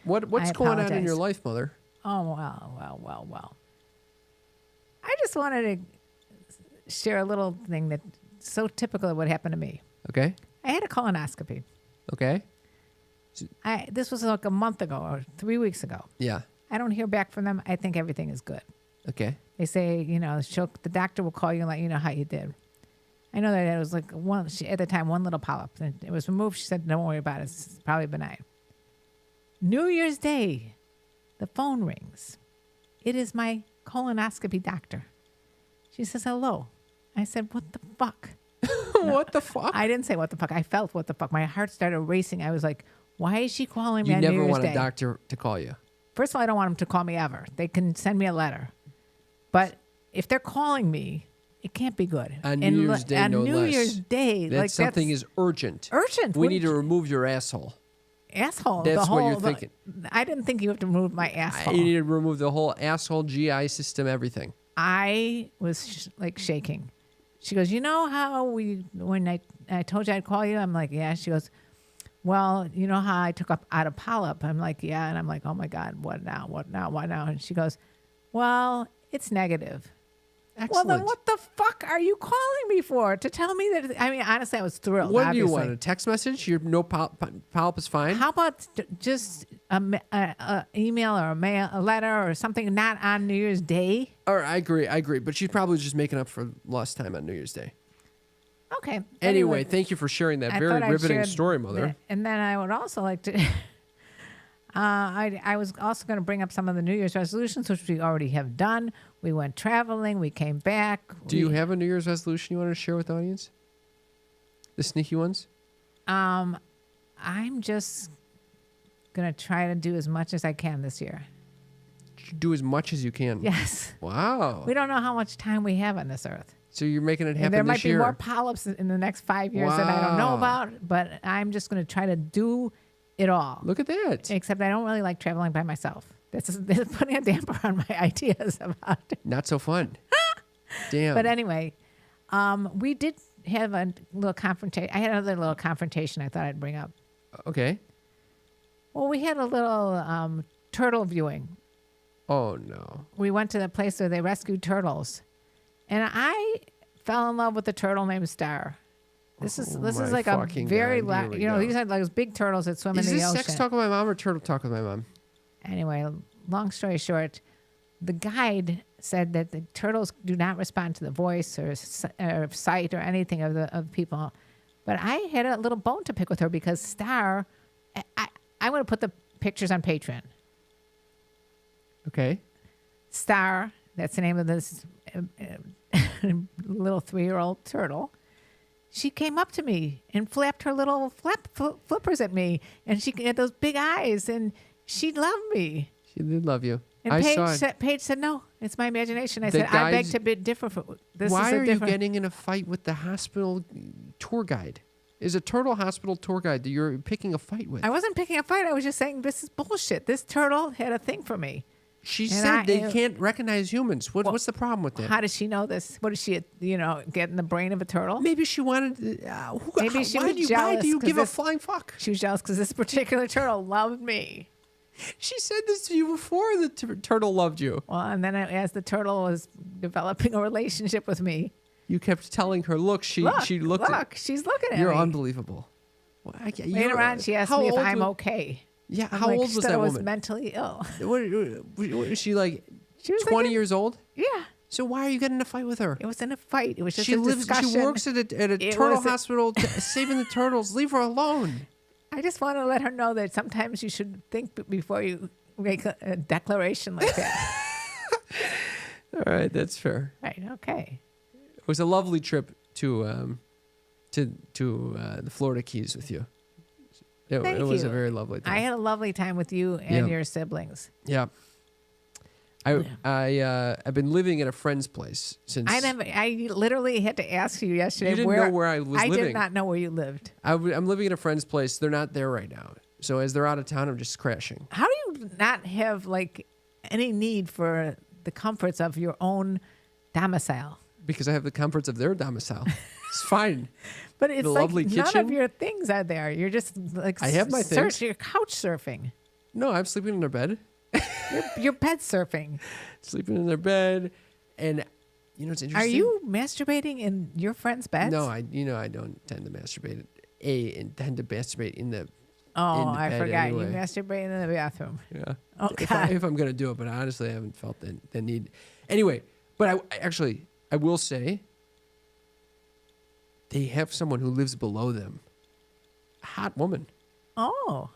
What's going on in your life, Mother? Oh, well. I just wanted to share a little thing that's so typical of what happened to me. Okay. I had a colonoscopy. Okay. This was like a month ago or 3 weeks ago. Yeah. I don't hear back from them. I think everything is good. Okay. They say, the doctor will call you and let you know how you did. I know that it was like at the time, one little polyp. It was removed. She said, don't worry about it. It's probably benign. New Year's Day, the phone rings. It is my colonoscopy doctor. She says, hello. I said, what the fuck? What the fuck? I didn't say what the fuck. I felt what the fuck. My heart started racing. I was like, why is she calling me You on New never Year's want Day? a doctor to call you. First of all, I don't want them to call me ever. They can send me a letter. But if they're calling me, it can't be good. On New Year's Day, on no New less. Year's Day, That something is urgent. urgent. We need to remove your asshole. Asshole. That's what you're thinking. I didn't think you have to remove my asshole. You need to remove the whole asshole, GI system, everything. I was shaking. She goes, you know how when I told you I'd call you? I'm like, yeah. She goes, well, you know how I took out a polyp? I'm like, yeah. And I'm like, oh my God, what now? What now? What now? And she goes, well, it's negative. Excellent. Well, then what the fuck are you calling me for? To tell me that? I mean, honestly, I was thrilled. What obviously. do you want? A text message? Your no polyp is fine? How about just a email or a letter or something not on New Year's Day. All right, I agree. But she's probably just making up for lost time on New Year's Day. Okay. Anyway, thank you for sharing that very riveting story, Mother. And then I would also like to. I was also going to bring up some of the New Year's resolutions, which we already have done. We went traveling. We came back. Do you have a New Year's resolution you want to share with the audience? The sneaky ones? I'm just going to try to do as much as I can this year. Do as much as you can. Yes. Wow. We don't know how much time we have on this earth. So you're making it happen there this year. might be more polyps in the next 5 years that I don't know about, but I'm just going to try to do it all. Look at that. Except I don't really like traveling by myself. This is putting a damper on my ideas about it. Not so fun. Damn. But anyway, we did have a little confrontation. I had another little confrontation I thought I'd bring up. Okay. Well, we had a little turtle viewing. Oh, no. We went to the place where they rescued turtles. And I fell in love with a turtle named Star. This is like a very these are those big turtles that swim in the ocean. Is this sex talk with my mom or turtle talk with my mom? Anyway, long story short, the guide said that the turtles do not respond to the voice or sight or anything of people. But I had a little bone to pick with her because Star, I'm going to put the pictures on Patreon. Okay. Star, that's the name of this little 3-year-old turtle. She came up to me and flapped her little flippers at me, and she had those big eyes, and she loved me. She did love you. And Paige said, "No, it's my imagination." I said, "I beg to be different. Why are you getting in a fight with the hospital tour guide? Is a turtle hospital tour guide that you're picking a fight with? I wasn't picking a fight. I was just saying this is bullshit. This turtle had a thing for me. She said they can't recognize humans. What's the problem with that? How does she know this? What does she, get in the brain of a turtle? Maybe she wanted. Maybe she was jealous. Why do you give a flying fuck? She was jealous because this particular turtle loved me. She said this to you before the turtle loved you. Well, and then as the turtle was developing a relationship with me, you kept telling her, "Look, she looked. She's looking at me. You're unbelievable." Well, later on, she asked me if I'm okay. Yeah, how old was that woman? I was mentally ill. Was she like? She was 20 years old. Yeah. So why are you getting in a fight with her? It wasn't a fight. It was just a discussion. She works at a turtle hospital saving the turtles. Leave her alone. I just want to let her know that sometimes you should think before you make a declaration like that. All right, that's fair. Right. Okay. It was a lovely trip to the Florida Keys with you. It was a very lovely time. I had a lovely time with you and your siblings. Yeah. I've been living at a friend's place since. I literally had to ask you yesterday. You didn't know where I was living. I did not know where you lived. I'm living at a friend's place. They're not there right now. So as they're out of town, I'm just crashing. How do you not have any need for the comforts of your own domicile? Because I have the comforts of their domicile. It's fine. But it's lovely none kitchen. of your things are there. You're just I have my things. You're couch surfing. No, I'm sleeping in their bed. You're bed surfing. Sleeping in their bed, and it's interesting. Are you masturbating in your friend's beds? No, I don't tend to masturbate. Intend to masturbate in the. Oh, in the I bed forgot. anyway. You masturbate in the bathroom. Yeah. Oh, God. If I'm gonna do it, but honestly, I haven't felt the need. Anyway, but I will say. They have someone who lives below them. A hot woman. Oh.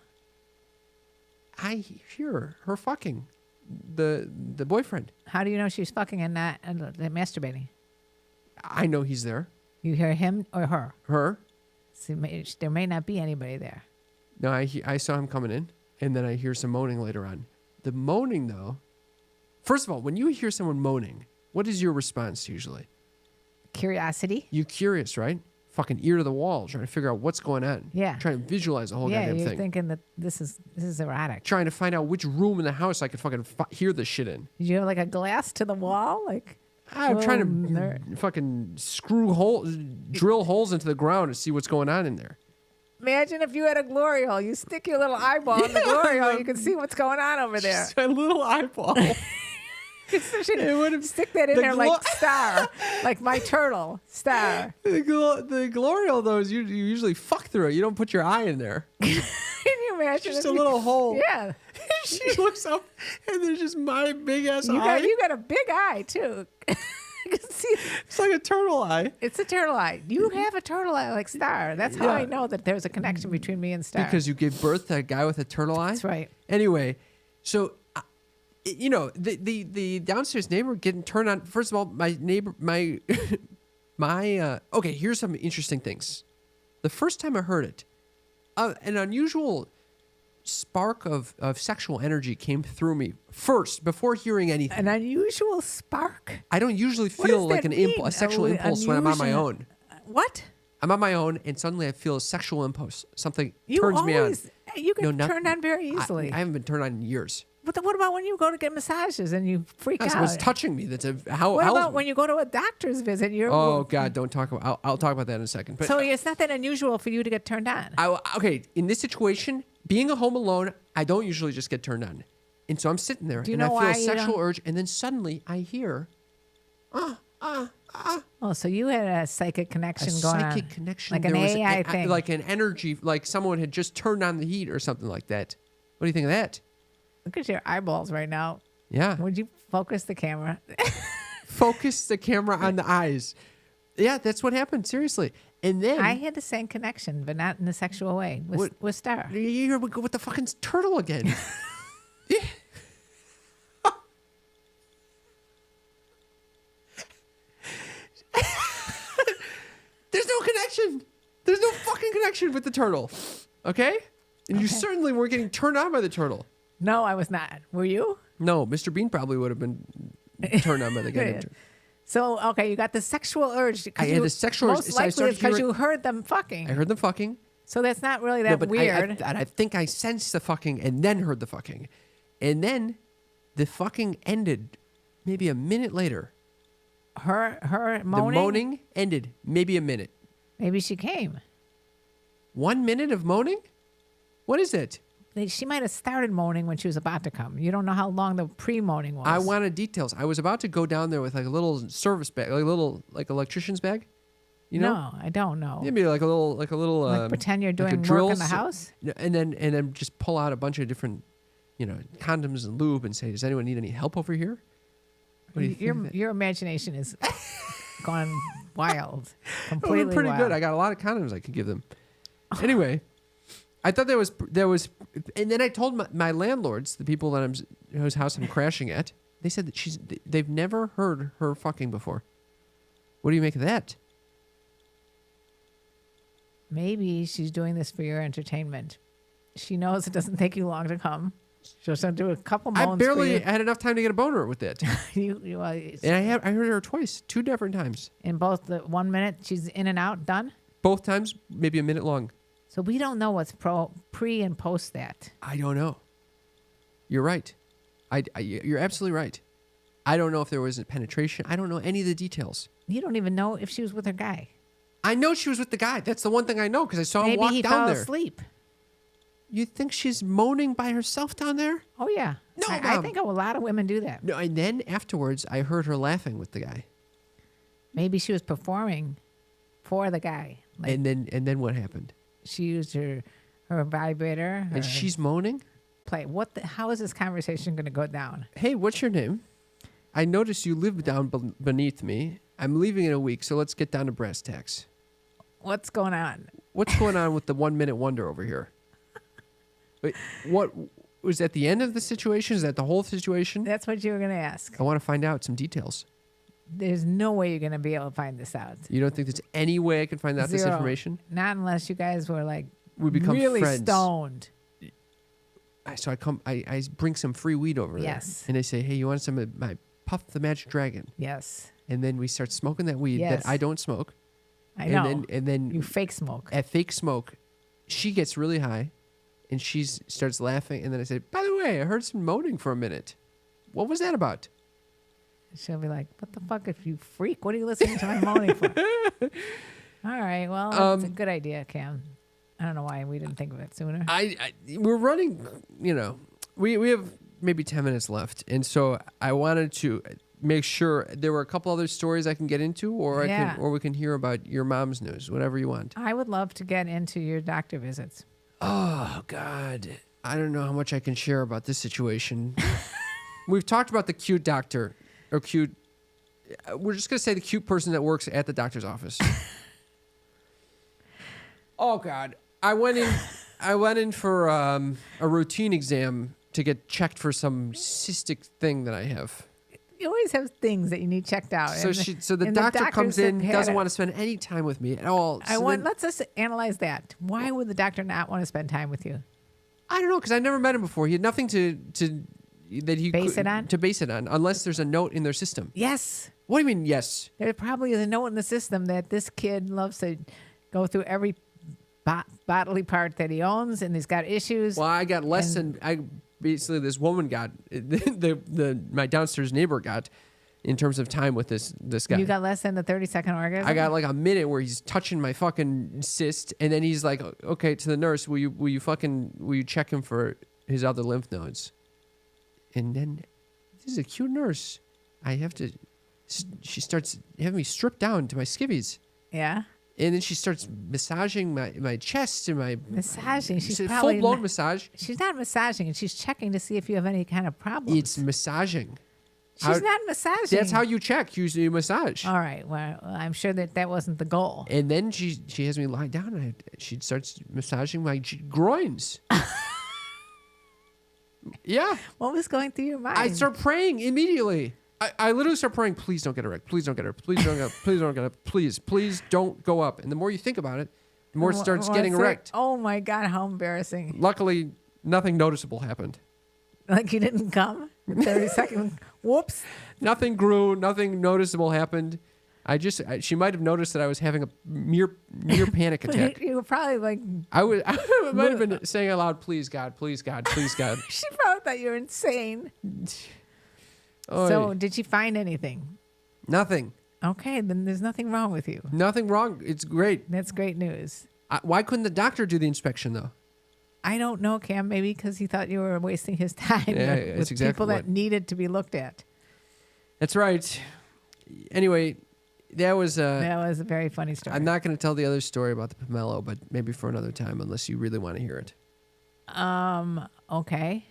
I hear her fucking the boyfriend. How do you know she's fucking and not masturbating? I know he's there. You hear him or her? Her. See, there may not be anybody there. No, I saw him coming in, and then I hear some moaning later on. The moaning, though. First of all, when you hear someone moaning, what is your response usually? Curiosity. You're curious, right? Fucking ear to the wall, trying to figure out what's going on. Yeah. Trying to visualize the whole goddamn thing. Yeah, you're thinking that this is erotic. Trying to find out which room in the house I could fucking hear this shit in. Did you have a glass to the wall? I'm trying to fucking drill holes into the ground to see what's going on in there. Imagine if you had a glory hole. You stick your little eyeball in the glory hole, you can see what's going on over there. Just a little eyeball. Stick that in there like Star, like my turtle, Star. The glory hole, though, is you usually fuck through it. You don't put your eye in there. Can you imagine? Just a little hole. Yeah. She looks up, and there's just my big ass eye. You got a big eye too. You can see It's like a turtle eye. it's a turtle eye. You have a turtle eye like Star. That's how I know that there's a connection between me and Star. Because you gave birth to a guy with a turtle eye. That's right. Anyway, so the downstairs neighbor getting turned on. First of all, my neighbor, okay. Here's some interesting things. The first time I heard it, an unusual spark of sexual energy came through me first before hearing anything. An unusual spark. I don't usually What feel does like that a mean? sexual impulse when I'm on my own. What? I'm on my own, and suddenly I feel a sexual impulse. Something You turns me on. always you get No, turned on very easily. I haven't been turned on in years. But what about when you go to get massages and you freak That's out? what's touching me. That's how. What about when you go to a doctor's visit? Oh God, don't talk about. I'll talk about that in a second. But So it's not that unusual for you to get turned on. okay, in this situation, being a home alone, I don't usually just get turned on, and so I'm sitting there Do you and know I feel why a you sexual don't- urge, and then suddenly I hear Oh, so you had a psychic connection a going psychic on. connection, Like an There was AI thing. like an energy, like someone had just turned on the heat or something like that. What do you think of that? Look at your eyeballs right now. Yeah, Would you focus the camera? focus the camera on the eyes. Yeah, that's what happened. Seriously, and then I had the same connection, but not in a sexual way with Star. Here we go with the fucking turtle again. There's no connection. There's no fucking connection with the turtle. Okay? And you certainly weren't getting turned on by the turtle. No, I was not. Were you? No, Mr. Bean probably would have been turned on by the guy. So, okay, you got the sexual urge. I had the sexual urge, Most so I likely started it's because hearing- you heard them fucking. I heard them fucking. So that's not really No, that but weird. I think I sensed the fucking and then heard the fucking. And then the fucking ended maybe a minute later. her moaning. The moaning ended maybe a minute. Maybe she came. 1 minute of moaning? What is it? She might have started moaning when she was about to come. You don't know how long the pre-moaning was. I wanted details. I was about to go down there with like a little service bag, like a little like electrician's bag. You know? No, I don't know. Maybe like a little Like pretend you're like a doing drill work in the so- house? and then just pull out a bunch of different, condoms and lube and say, "Does anyone need any help over here?" What do you think? of that? Your imagination is gone wild. Completely Oh, we're pretty wild. good. I got a lot of condoms I could give them. Anyway, I thought there was, and then I told my landlords, the people that whose house I'm crashing at, they said that they've never heard her fucking before. What do you make of that? Maybe she's doing this for your entertainment. She knows it doesn't take you long to come. She'll just do a couple moans I barely for had enough time to get a boner with that, you. and I heard her twice, 2 different times. In both the 1 minute, she's in and out, done. Both times, maybe a minute long. So we don't know what's pre and post that. I don't know. You're right. You're absolutely right. I don't know if there was a penetration. I don't know any of the details. You don't even know if she was with her guy. I know she was with the guy. That's the one thing I know because I saw him Maybe walk he down fell there. asleep. You think she's moaning by herself down there? Oh yeah. No, I Mom. think a lot of women do that. No, and then afterwards, I heard her laughing with the guy. Maybe she was performing for the guy. Like And then what happened? she used her vibrator. And she's moaning? play. How is this conversation going to go down? Hey, what's your name? I noticed you live down beneath me. I'm leaving in a week, so let's get down to brass tacks. What's going on? What's going on with the 1 minute wonder over here? Wait, what was that the end of the situation? Is that the whole situation? That's what you were going to ask. I want to find out some details. There's no way you're going to be able to find this out. You don't think there's any way I can find out this Zero. information? Not unless you guys were like We become really friends. stoned. So I bring some free weed over there. Yes. And I say, hey, you want some of my Puff the Magic Dragon? Yes. And then we start smoking that weed Yes. that I don't smoke. I know. And then You fake smoke. at fake smoke, she gets really high, and she starts laughing. And then I say, by the way, I heard some moaning for a minute. What was that about? She'll be like, what the fuck, if you freak? What are you listening to my moaning for? All right. Well, that's a good idea, Cam. I don't know why we didn't think of it sooner. We're running, we have maybe 10 minutes left. And so I wanted to make sure there were a couple other stories I can get into, or we can hear about your mom's news, whatever you want. I would love to get into your doctor visits. Oh, God. I don't know how much I can share about this situation. We've talked about the cute doctor or cute. We're just gonna say the cute person that works at the doctor's office. Oh God, I went in for a routine exam to get checked for some cystic thing that I have. You always have things that you need checked out. So the doctor comes in, doesn't want to spend any time with me at all. Let's just analyze that. Why would the doctor not want to spend time with you? I don't know, because I never met him before. He had nothing to base it on, unless there's a note in their system. Yes. What do you mean? Yes. There probably is a note in the system that this kid loves to go through every bodily part that he owns, and he's got issues. Well, I got less than basically this woman got, my downstairs neighbor got, in terms of time with this guy. You got less than the 30-second orgasm? I got like a minute where he's touching my fucking cyst, and then he's like, okay, to the nurse, will you check him for his other lymph nodes? And then this is a cute nurse. She starts having me strip down to my skivvies. Yeah. And then she starts massaging my chest and my... Massaging? She's probably... Full-blown massage. She's not massaging, and she's checking to see if you have any kind of problems. It's massaging. She's not massaging. That's how you check. You massage. All right. Well, I'm sure that wasn't the goal. And then she has me lie down, and she starts massaging my groins. Yeah. What was going through your mind? I start praying immediately. I literally start praying, please don't get erect. Please don't get erect. Please don't get Please don't get up. Please don't go up. And the more you think about it, the more it starts getting erect. Oh my God, how embarrassing. Luckily, nothing noticeable happened. Like you didn't come? 30 seconds. Whoops. Nothing grew. Nothing noticeable happened. She might have noticed that I was having a near panic attack. You were probably like... I might have been saying aloud, please God, please God, please God. She probably thought you were insane. So did she find anything? Nothing. Okay, then there's nothing wrong with you. Nothing wrong. It's great. That's great news. Why couldn't the doctor do the inspection, though? I don't know, Cam. Maybe because he thought you were wasting his time with exactly people that needed to be looked at. That's right. Anyway, that was a very funny story. I'm not going to tell the other story about the pomelo, but maybe for another time, unless you really want to hear it. Okay.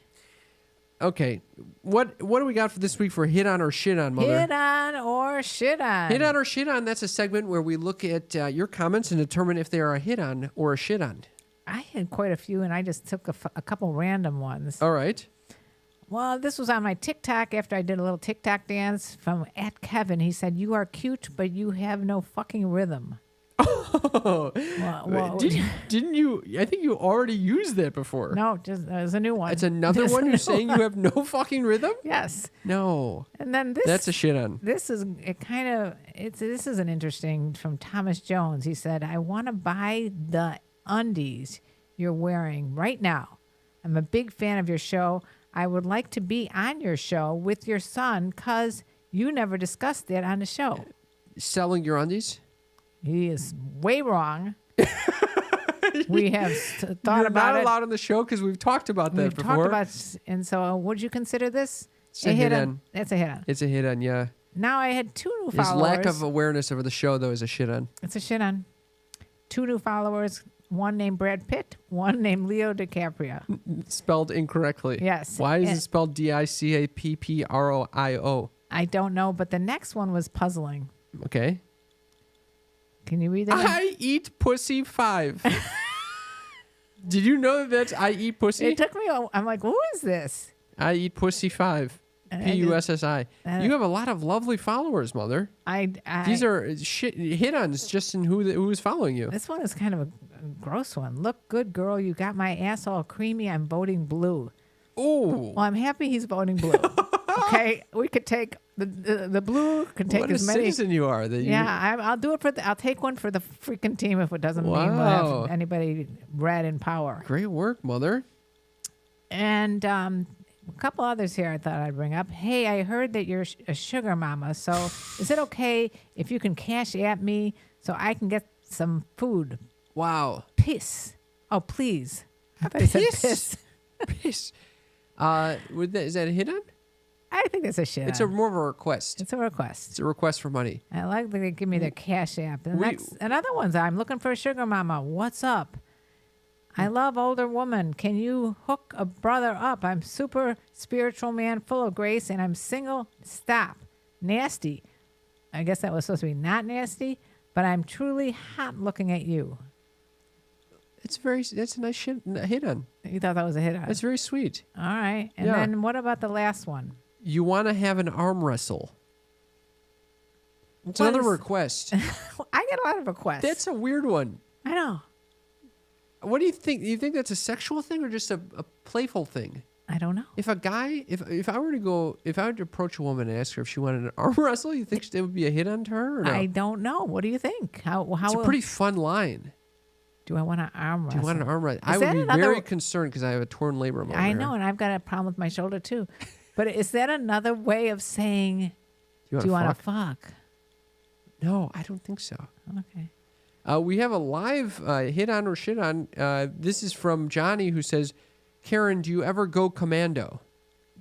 Okay. What do we got for this week for Hit On or Shit On, Mother? Hit on or shit on. Hit On or Shit On, that's a segment where we look at your comments and determine if they are a hit on or a shit on. I had quite a few, and I just took a couple random ones. All right. Well, this was on my TikTok after I did a little TikTok dance from @Kevin. He said, "You are cute, but you have no fucking rhythm." Oh, didn't you? I think you already used that before. No, just there's a new one. It's another one. You're saying you have no fucking rhythm? Yes. No. And then this. That's a shit on. This is this is an interesting from Thomas Jones. He said, "I want to buy the undies you're wearing right now. I'm a big fan of your show. I would like to be on your show with your son because you never discussed that on the show." Selling your undies? He is way wrong. We have thought You're about it. not allowed on the show because we've talked about that before. We've talked about, and so would you consider this a hit on? It's a hit on. It's a hit on, yeah. Now I had 2 new His followers. lack of awareness over the show, though, is a shit on. It's a shit on. 2 new followers. One named Brad Pitt. One named Leo DiCaprio. Spelled incorrectly. Yes. Why is it spelled DICAPPROIO? I don't know, but the next one was puzzling. Okay. Can you read that? I eat pussy 5. Did you know that's I eat pussy? It took me. I'm like, who is this? I eat pussy 5. PUSSI. You have a lot of lovely followers, Mother. These are hit-ons just in who is following you. This one is kind of a gross one. Look good, girl. You got my ass all creamy. I'm voting blue. Oh. Well, I'm happy he's voting blue. Okay, we could take the blue. Can take what as many. What a citizen you are! I'll do it for. I'll take one for the freaking team if it doesn't mean we'll have anybody red in power. Great work, Mother. And a couple others here I thought I'd bring up. Hey, I heard that you're a sugar mama. So is it okay if you can cash at me so I can get some food? Wow. Piss. Oh, please. I thought he said piss. Piss. Is that a hit on? I think that's a shit. It's more of a request. It's a request. It's a request for money. I like that they give me their cash app. And that's another one's I'm looking for a sugar mama. What's up? I love older women. Can you hook a brother up? I'm super spiritual man, full of grace, and I'm single. Stop. Nasty. I guess that was supposed to be not nasty, but I'm truly hot looking at you. That's a nice hit on. You thought that was a hit on? That's very sweet. All right. And then what about the last one? You want to have an arm wrestle. It's another request. I get a lot of requests. That's a weird one. I know. What do you think? Do you think that's a sexual thing or just a playful thing? I don't know. If a guy, if I were to approach a woman and ask her if she wanted an arm wrestle, you think there would be a hit on her? Or no? I don't know. What do you think? How It's a pretty fun line. Do I want an arm wrestle? Do you want an arm wrestle? I would be very concerned because I have a torn labrum. I know, and I've got a problem with my shoulder too. But is that another way of saying, do you want to fuck? No, I don't think so. Okay. We have a live hit on or shit on. This is from Johnny, who says, Karen, do you ever go commando?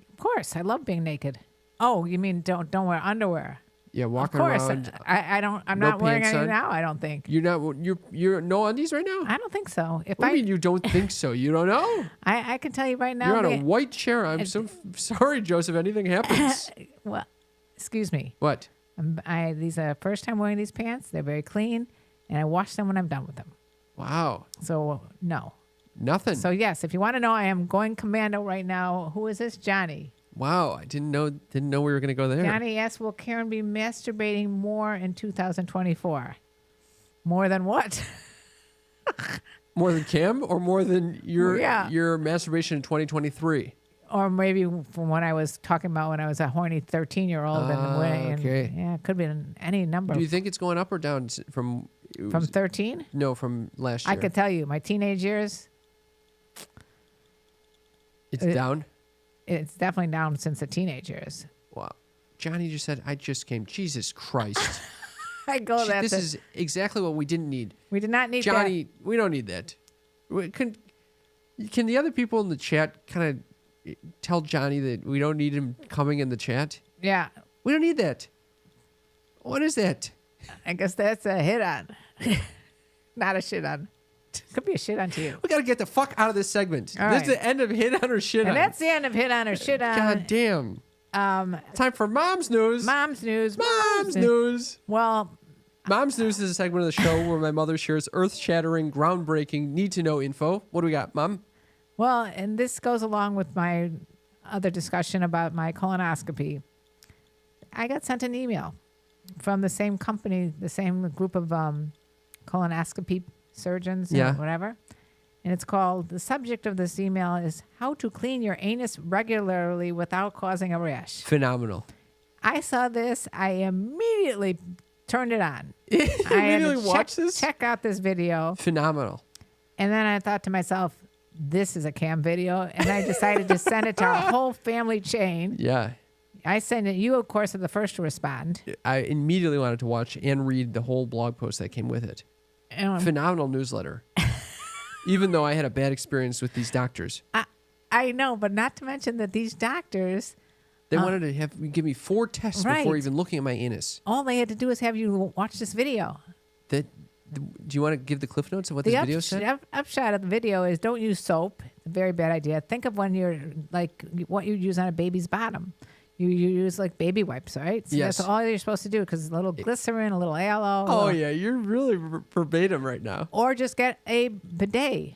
Of course. I love being naked. Oh, you mean don't wear underwear? Yeah, walking around. Of course. around. I'm not wearing any now, I don't think. You're no undies right now? I don't think so. What do you mean you don't think so? You don't know? I can tell you right now. You're on a white chair. I'm so sorry, Joseph. Anything happens. Well, excuse me. What? These are first time wearing these pants. They're very clean, and I wash them when I'm done with them. Wow. So no. Nothing. So yes, if you want to know, I am going commando right now. Who is this? Johnny. Wow, I didn't know we were going to go there. Johnny asks, will Karen be masturbating more in 2024? More than what? More than Kim or more than your masturbation in 2023? Or maybe from what I was talking about when I was a horny 13-year-old okay. Yeah, it could be any number. Do you think it's going up or down from 13? No, from last year. I could tell you, my teenage years. It's down? It's definitely down since the teenage years. Wow. Johnny just said, I just came. Jesus Christ. I go that. This is exactly what we didn't need. We did not need Johnny, that. we don't need that. Can the other people in the chat kind of tell Johnny that we don't need him coming in the chat? Yeah. We don't need that. What is that? I guess that's a hit on. Not a shit on. Could be a shit on to you. We got to get the fuck out of this segment. All this right. is the end of hit on or shit on. And that's the end of hit on or shit on. God damn. Time for Mom's News. Mom's News. Mom's News. Well, Mom's News is a segment of the show where my mother shares earth-shattering, groundbreaking, need-to-know info. What do we got, Mom? Well, and this goes along with my other discussion about my colonoscopy. I got sent an email from the same company, the same group of colonoscopy surgeons, or whatever. And it's called, the subject of this email is how to clean your anus regularly without causing a rash. Phenomenal. I saw this. I immediately turned it on. I immediately watched this? Check out this video. Phenomenal. And then I thought to myself, this is a cam video. And I decided to send it to our whole family chain. Yeah. I sent it. You, of course, are the first to respond. I immediately wanted to watch and read the whole blog post that came with it. Phenomenal newsletter. Even though I had a bad experience with these doctors. I know, but not to mention that these doctors... They wanted to give me 4 tests before even looking at my anus. All they had to do is have you watch this video. Do you want to give the cliff notes of what this video said? The upshot of the video is don't use soap. It's a very bad idea. Think of when you're, like, what you use on a baby's bottom. You use, like, baby wipes, right? So yes. That's all you're supposed to do because a little glycerin, a little aloe. Oh, yeah. You're really verbatim right now. Or just get a bidet.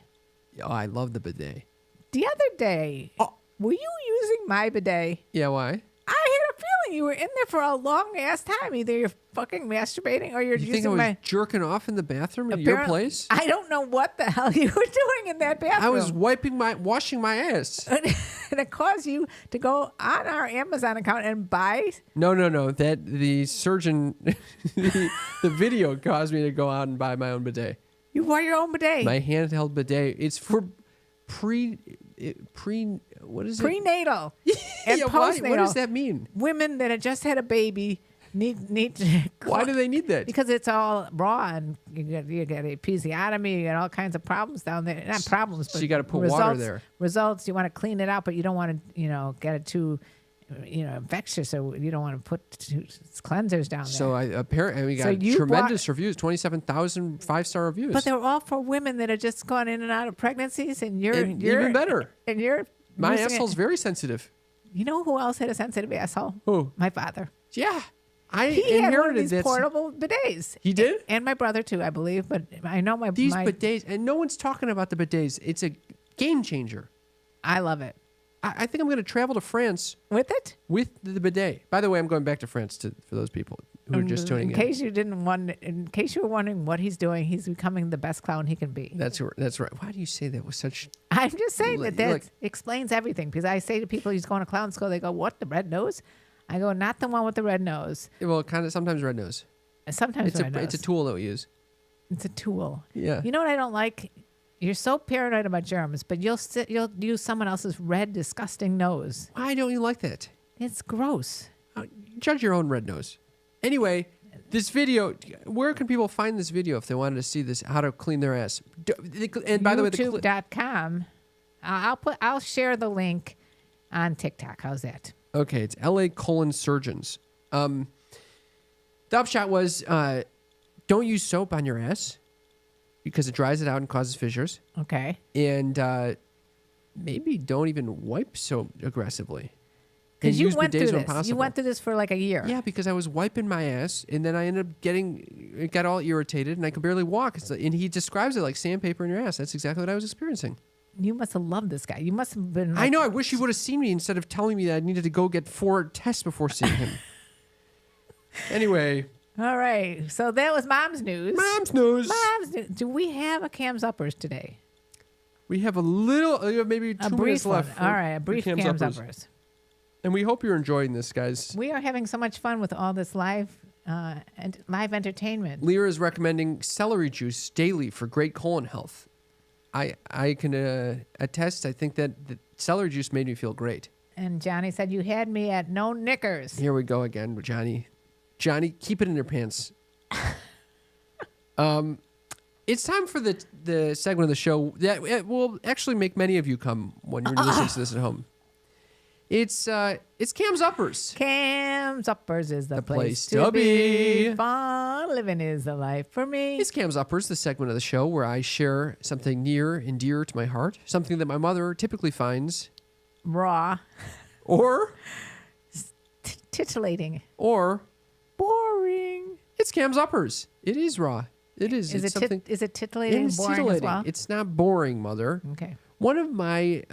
Oh, I love the bidet. The other day, were you using my bidet? Yeah, why? I had a feeling you were in there for a long ass time. Either you're fucking masturbating or you're you using think I was my jerking off in the bathroom at your place? I don't know what the hell you were doing in that bathroom. I was washing my ass. And it caused you to go on our Amazon account and buy. No. That the surgeon, the video caused me to go out and buy my own bidet. You bought your own bidet. My handheld bidet. It's for what is it? Prenatal and yeah, postnatal. what does that mean? Women that have just had a baby need to. Why do they need that? Because it's all raw and you get a episiotomy, you get all kinds of problems down there. Not problems, but so you got to put results, water there. Results. You want to clean it out, but you don't want to, get it too infectious, so you don't want to put cleansers down there. So apparently we got tremendous reviews, 27,000 5-star reviews. But they were all for women that had just gone in and out of pregnancies, and you're even better. And you're my asshole's very sensitive. You know who else had a sensitive asshole? Who? My father. Yeah. He had one of these portable bidets. He did? And my brother too, I believe. But I know these bidets, and no one's talking about the bidets. It's a game changer. I love it. I think I'm going to travel to France with it. With the bidet. By the way, I'm going back to France for those people who are just tuning in. In case you were wondering what he's doing, he's becoming the best clown he can be. That's right. Why do you say that with such? I'm just saying that explains everything. Because I say to people, he's going to clown school. They go, "What? The red nose?" I go, "Not the one with the red nose." Well, kind of sometimes red nose. Sometimes red nose. It's a tool that we use. It's a tool. Yeah. You know what I don't like? You're so paranoid about germs, but you'll use someone else's red, disgusting nose. Why don't you like that? It's gross. Judge your own red nose. Anyway, this video. Where can people find this video if they wanted to see this? How to clean their ass? And by the way, YouTube.com. I'll share the link on TikTok. How's that? Okay, it's LA colon surgeons. The upshot was, don't use soap on your ass, because it dries it out and causes fissures. Okay. And maybe don't even wipe so aggressively. Because you went through this. You went through this for like a year. Yeah, because I was wiping my ass, and then I ended up it got all irritated, and I could barely walk. And he describes it like sandpaper in your ass. That's exactly what I was experiencing. You must have loved this guy. You must have been... I know. I wish he would have seen me instead of telling me that I needed to go get 4 tests before seeing him. Anyway... All right. So that was Mom's News. Mom's News. Do we have a Cam's Uppers today? We have maybe 2 minutes left. All right. A brief Cam's Uppers. And we hope you're enjoying this, guys. We are having so much fun with all this live entertainment. Lyra is recommending celery juice daily for great colon health. I can attest. I think that the celery juice made me feel great. And Johnny said, "You had me at no knickers." Here we go again with Johnny. Johnny, keep it in your pants. It's time for the segment of the show that will actually make many of you come when you're listening to this at home. It's Cam's Uppers. Cam's Uppers is the place to be. Fun living is the life for me. It's Cam's Uppers, the segment of the show where I share something near and dear to my heart, something that my mother typically finds raw, or titillating, or boring. It's Cam's Uppers. It is raw. It is. Is it titillating and boring as well? It's not boring, Mother. Okay. One of my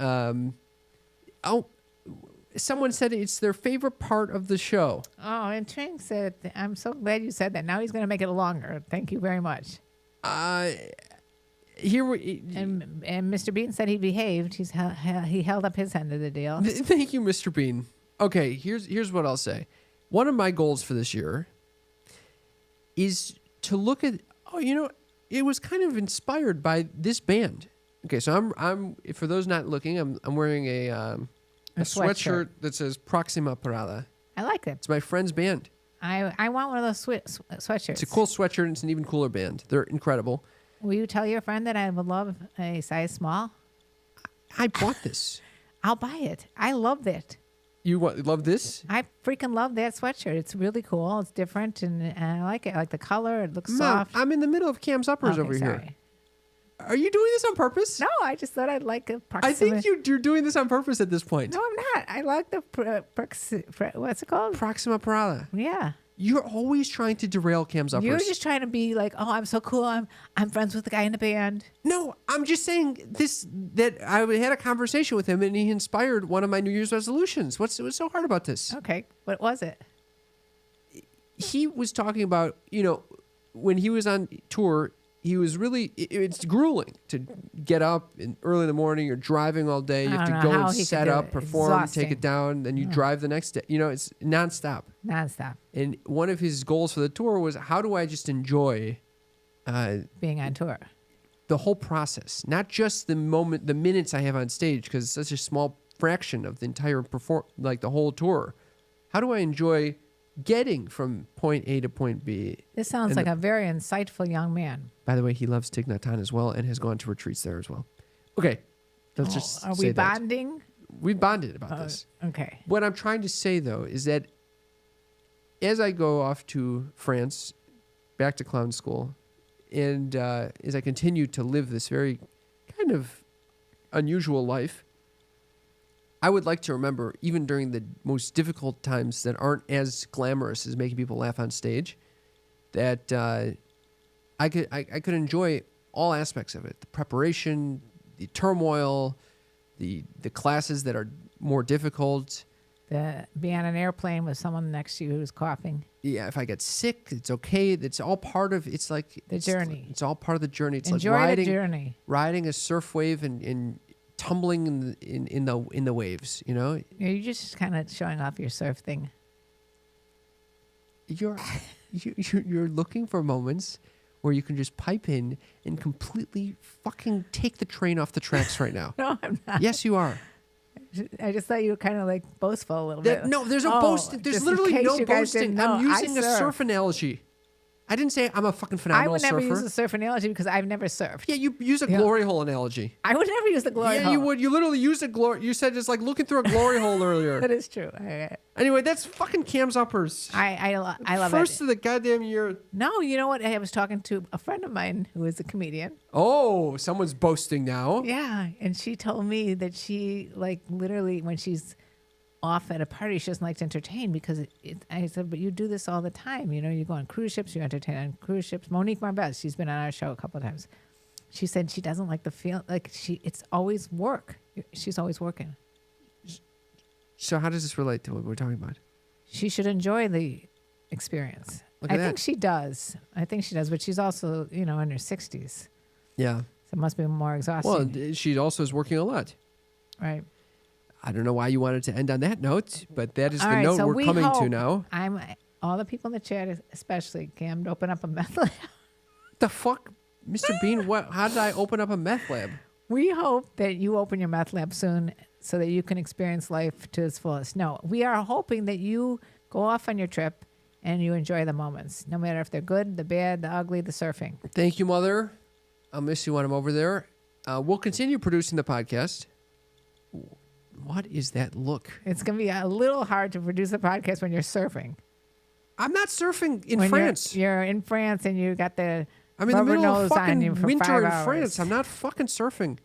someone said it's their favorite part of the show. Oh, and Trang said, I'm so glad you said that. Now he's going to make it longer. Thank you very much. And Mr. Bean said he behaved. He held up his end of the deal. Thank you, Mr. Bean. Okay, here's what I'll say. One of my goals for this year is to look at. It was kind of inspired by this band. Okay, so I'm for those not looking, I'm wearing a sweatshirt that says Proxima Parada. I like it. It's my friend's band. I want one of those sweatshirts. It's a cool sweatshirt, and it's an even cooler band. They're incredible. Will you tell your friend that I would love a size small? I bought this. I'll buy it. I love that. You love this? I freaking love that sweatshirt. It's really cool. It's different, and I like it. I like the color. It looks Mom, soft. I'm in the middle of Cam's Uppers over here. Are you doing this on purpose? No, I just thought I'd like a I think you're doing this on purpose at this point. No, I'm not. I like the what's it called? Proxima Parada. Yeah. You're always trying to derail Cam's Uppers. You're just trying to be like, oh, I'm so cool. I'm friends with the guy in the band. No, I'm just saying that I had a conversation with him and he inspired one of my New Year's resolutions. What's so hard about this? Okay, what was it? He was talking about, when he was on tour, he was really, it's grueling to get up early in the morning. You're driving all day. You have to go and set up, perform, take it down. Then you drive the next day. It's nonstop. Nonstop. And one of his goals for the tour was, how do I just enjoy being on tour? The whole process, not just the minutes I have on stage, because it's such a small fraction of the entire the whole tour. How do I enjoy getting from point A to point B? This sounds like a very insightful young man. By the way, he loves Thich Nhat Hanh as well and has gone to retreats there as well. Okay, let's just Are say we bonding? we've bonded about this. Okay. What I'm trying to say, though, is that as I go off to France, back to clown school, and as I continue to live this very kind of unusual life, I would like to remember, even during the most difficult times that aren't as glamorous as making people laugh on stage, that I could enjoy all aspects of it: the preparation, the turmoil, the classes that are more difficult. Be on an airplane with someone next to you who's coughing. Yeah, if I get sick, it's okay. It's all part of. It's like the journey. It's all part of the journey. It's Enjoy like the journey. Riding a surf wave and tumbling in the waves. You know. You're just kind of showing off your surf thing. You're looking for moments where you can just pipe in and completely fucking take the train off the tracks right now. No, I'm not. Yes, you are. I just thought you were kind of like boastful a little bit. No, there's no boasting. There's literally no boasting. I'm using a surf analogy. I didn't say I'm a fucking phenomenal surfer. I would never use a surf analogy because I've never surfed. Yeah, you use a glory hole analogy. I would never use the glory hole. Yeah, you would. You literally used a glory. You said it's like looking through a glory hole earlier. That is true. Anyway, that's fucking Cam's uppers. I love it. First of the goddamn year. No, you know what? I was talking to a friend of mine who is a comedian. Oh, someone's boasting now. Yeah, and she told me that she, like, literally when she's off at a party, she doesn't like to entertain because I said, but you do this all the time. You know, you go on cruise ships, you entertain on cruise ships. Monique Marbez, she's been on our show a couple of times. She said she doesn't like the feel, like it's always work. She's always working. So how does this relate to what we're talking about? She should enjoy the experience. I think she does. But she's also, in her 60s. Yeah. So it must be more exhausting. Well, she also is working a lot. Right. I don't know why you wanted to end on that note, but that is the note we're coming to now. All the people in the chat, especially Cam, to open up a meth lab. The fuck, Mr. Bean? How did I open up a meth lab? We hope that you open your meth lab soon so that you can experience life to its fullest. No, we are hoping that you go off on your trip and you enjoy the moments, no matter if they're good, the bad, the ugly, the surfing. Thank you, Mother. I'll miss you when I'm over there. We'll continue producing the podcast. What is that look? It's going to be a little hard to produce a podcast when you're surfing. I'm not surfing in France. You're in France and you got the I'm in the middle of fucking for winter in hours. France. I'm not fucking surfing.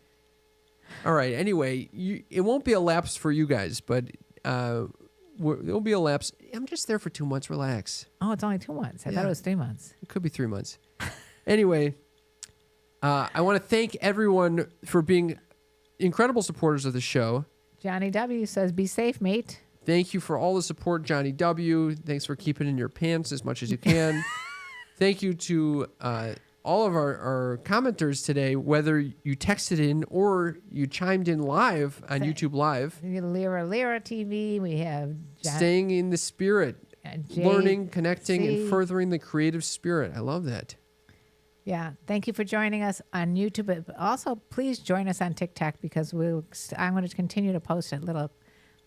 All right. Anyway, it won't be a lapse for you guys, but it'll be a lapse. I'm just there for 2 months. Relax. Oh, it's only 2 months. I thought it was 3 months. It could be 3 months. Anyway, I want to thank everyone for being incredible supporters of the show. Johnny W. says, be safe, mate. Thank you for all the support, Johnny W. Thanks for keeping it in your pants as much as you can. Thank you to all of our commenters today, whether you texted in or you chimed in live on YouTube Live. We have Lyra TV. We have Staying in the spirit, learning, connecting, and furthering the creative spirit. I love that. Yeah. Thank you for joining us on YouTube. But also, please join us on TikTok because I'm going to continue to post a little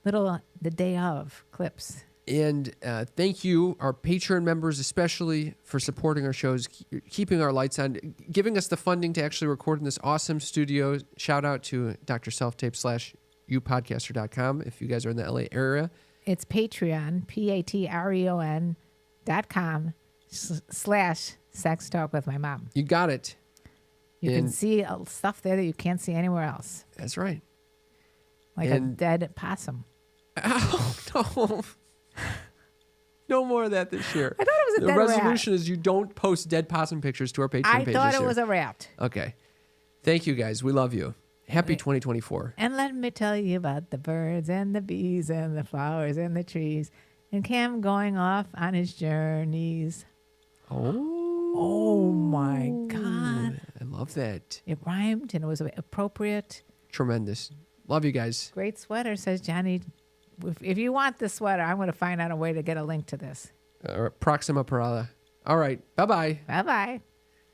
the day of clips. And thank you, our Patreon members especially, for supporting our shows, keeping our lights on, giving us the funding to actually record in this awesome studio. Shout out to Dr. Selftape/youpodcaster.com if you guys are in the LA area. It's Patreon, patreon.com/Sex Talk with My Mom. You got it. You can see stuff there that you can't see anywhere else. That's right. Like a dead possum. Oh, no. No more of that this year. I thought it was a dead rat. The resolution is you don't post dead possum pictures to our Patreon page. I thought it was a rat. Okay. Thank you, guys. We love you. Happy 2024. And let me tell you about the birds and the bees and the flowers and the trees. And Cam going off on his journeys. Oh my God. I love that. It rhymed and it was appropriate. Tremendous. Love you guys. Great sweater, says Johnny. If you want this sweater, I'm going to find out a way to get a link to this. Proxima Parada. All right. Bye-bye. Bye-bye.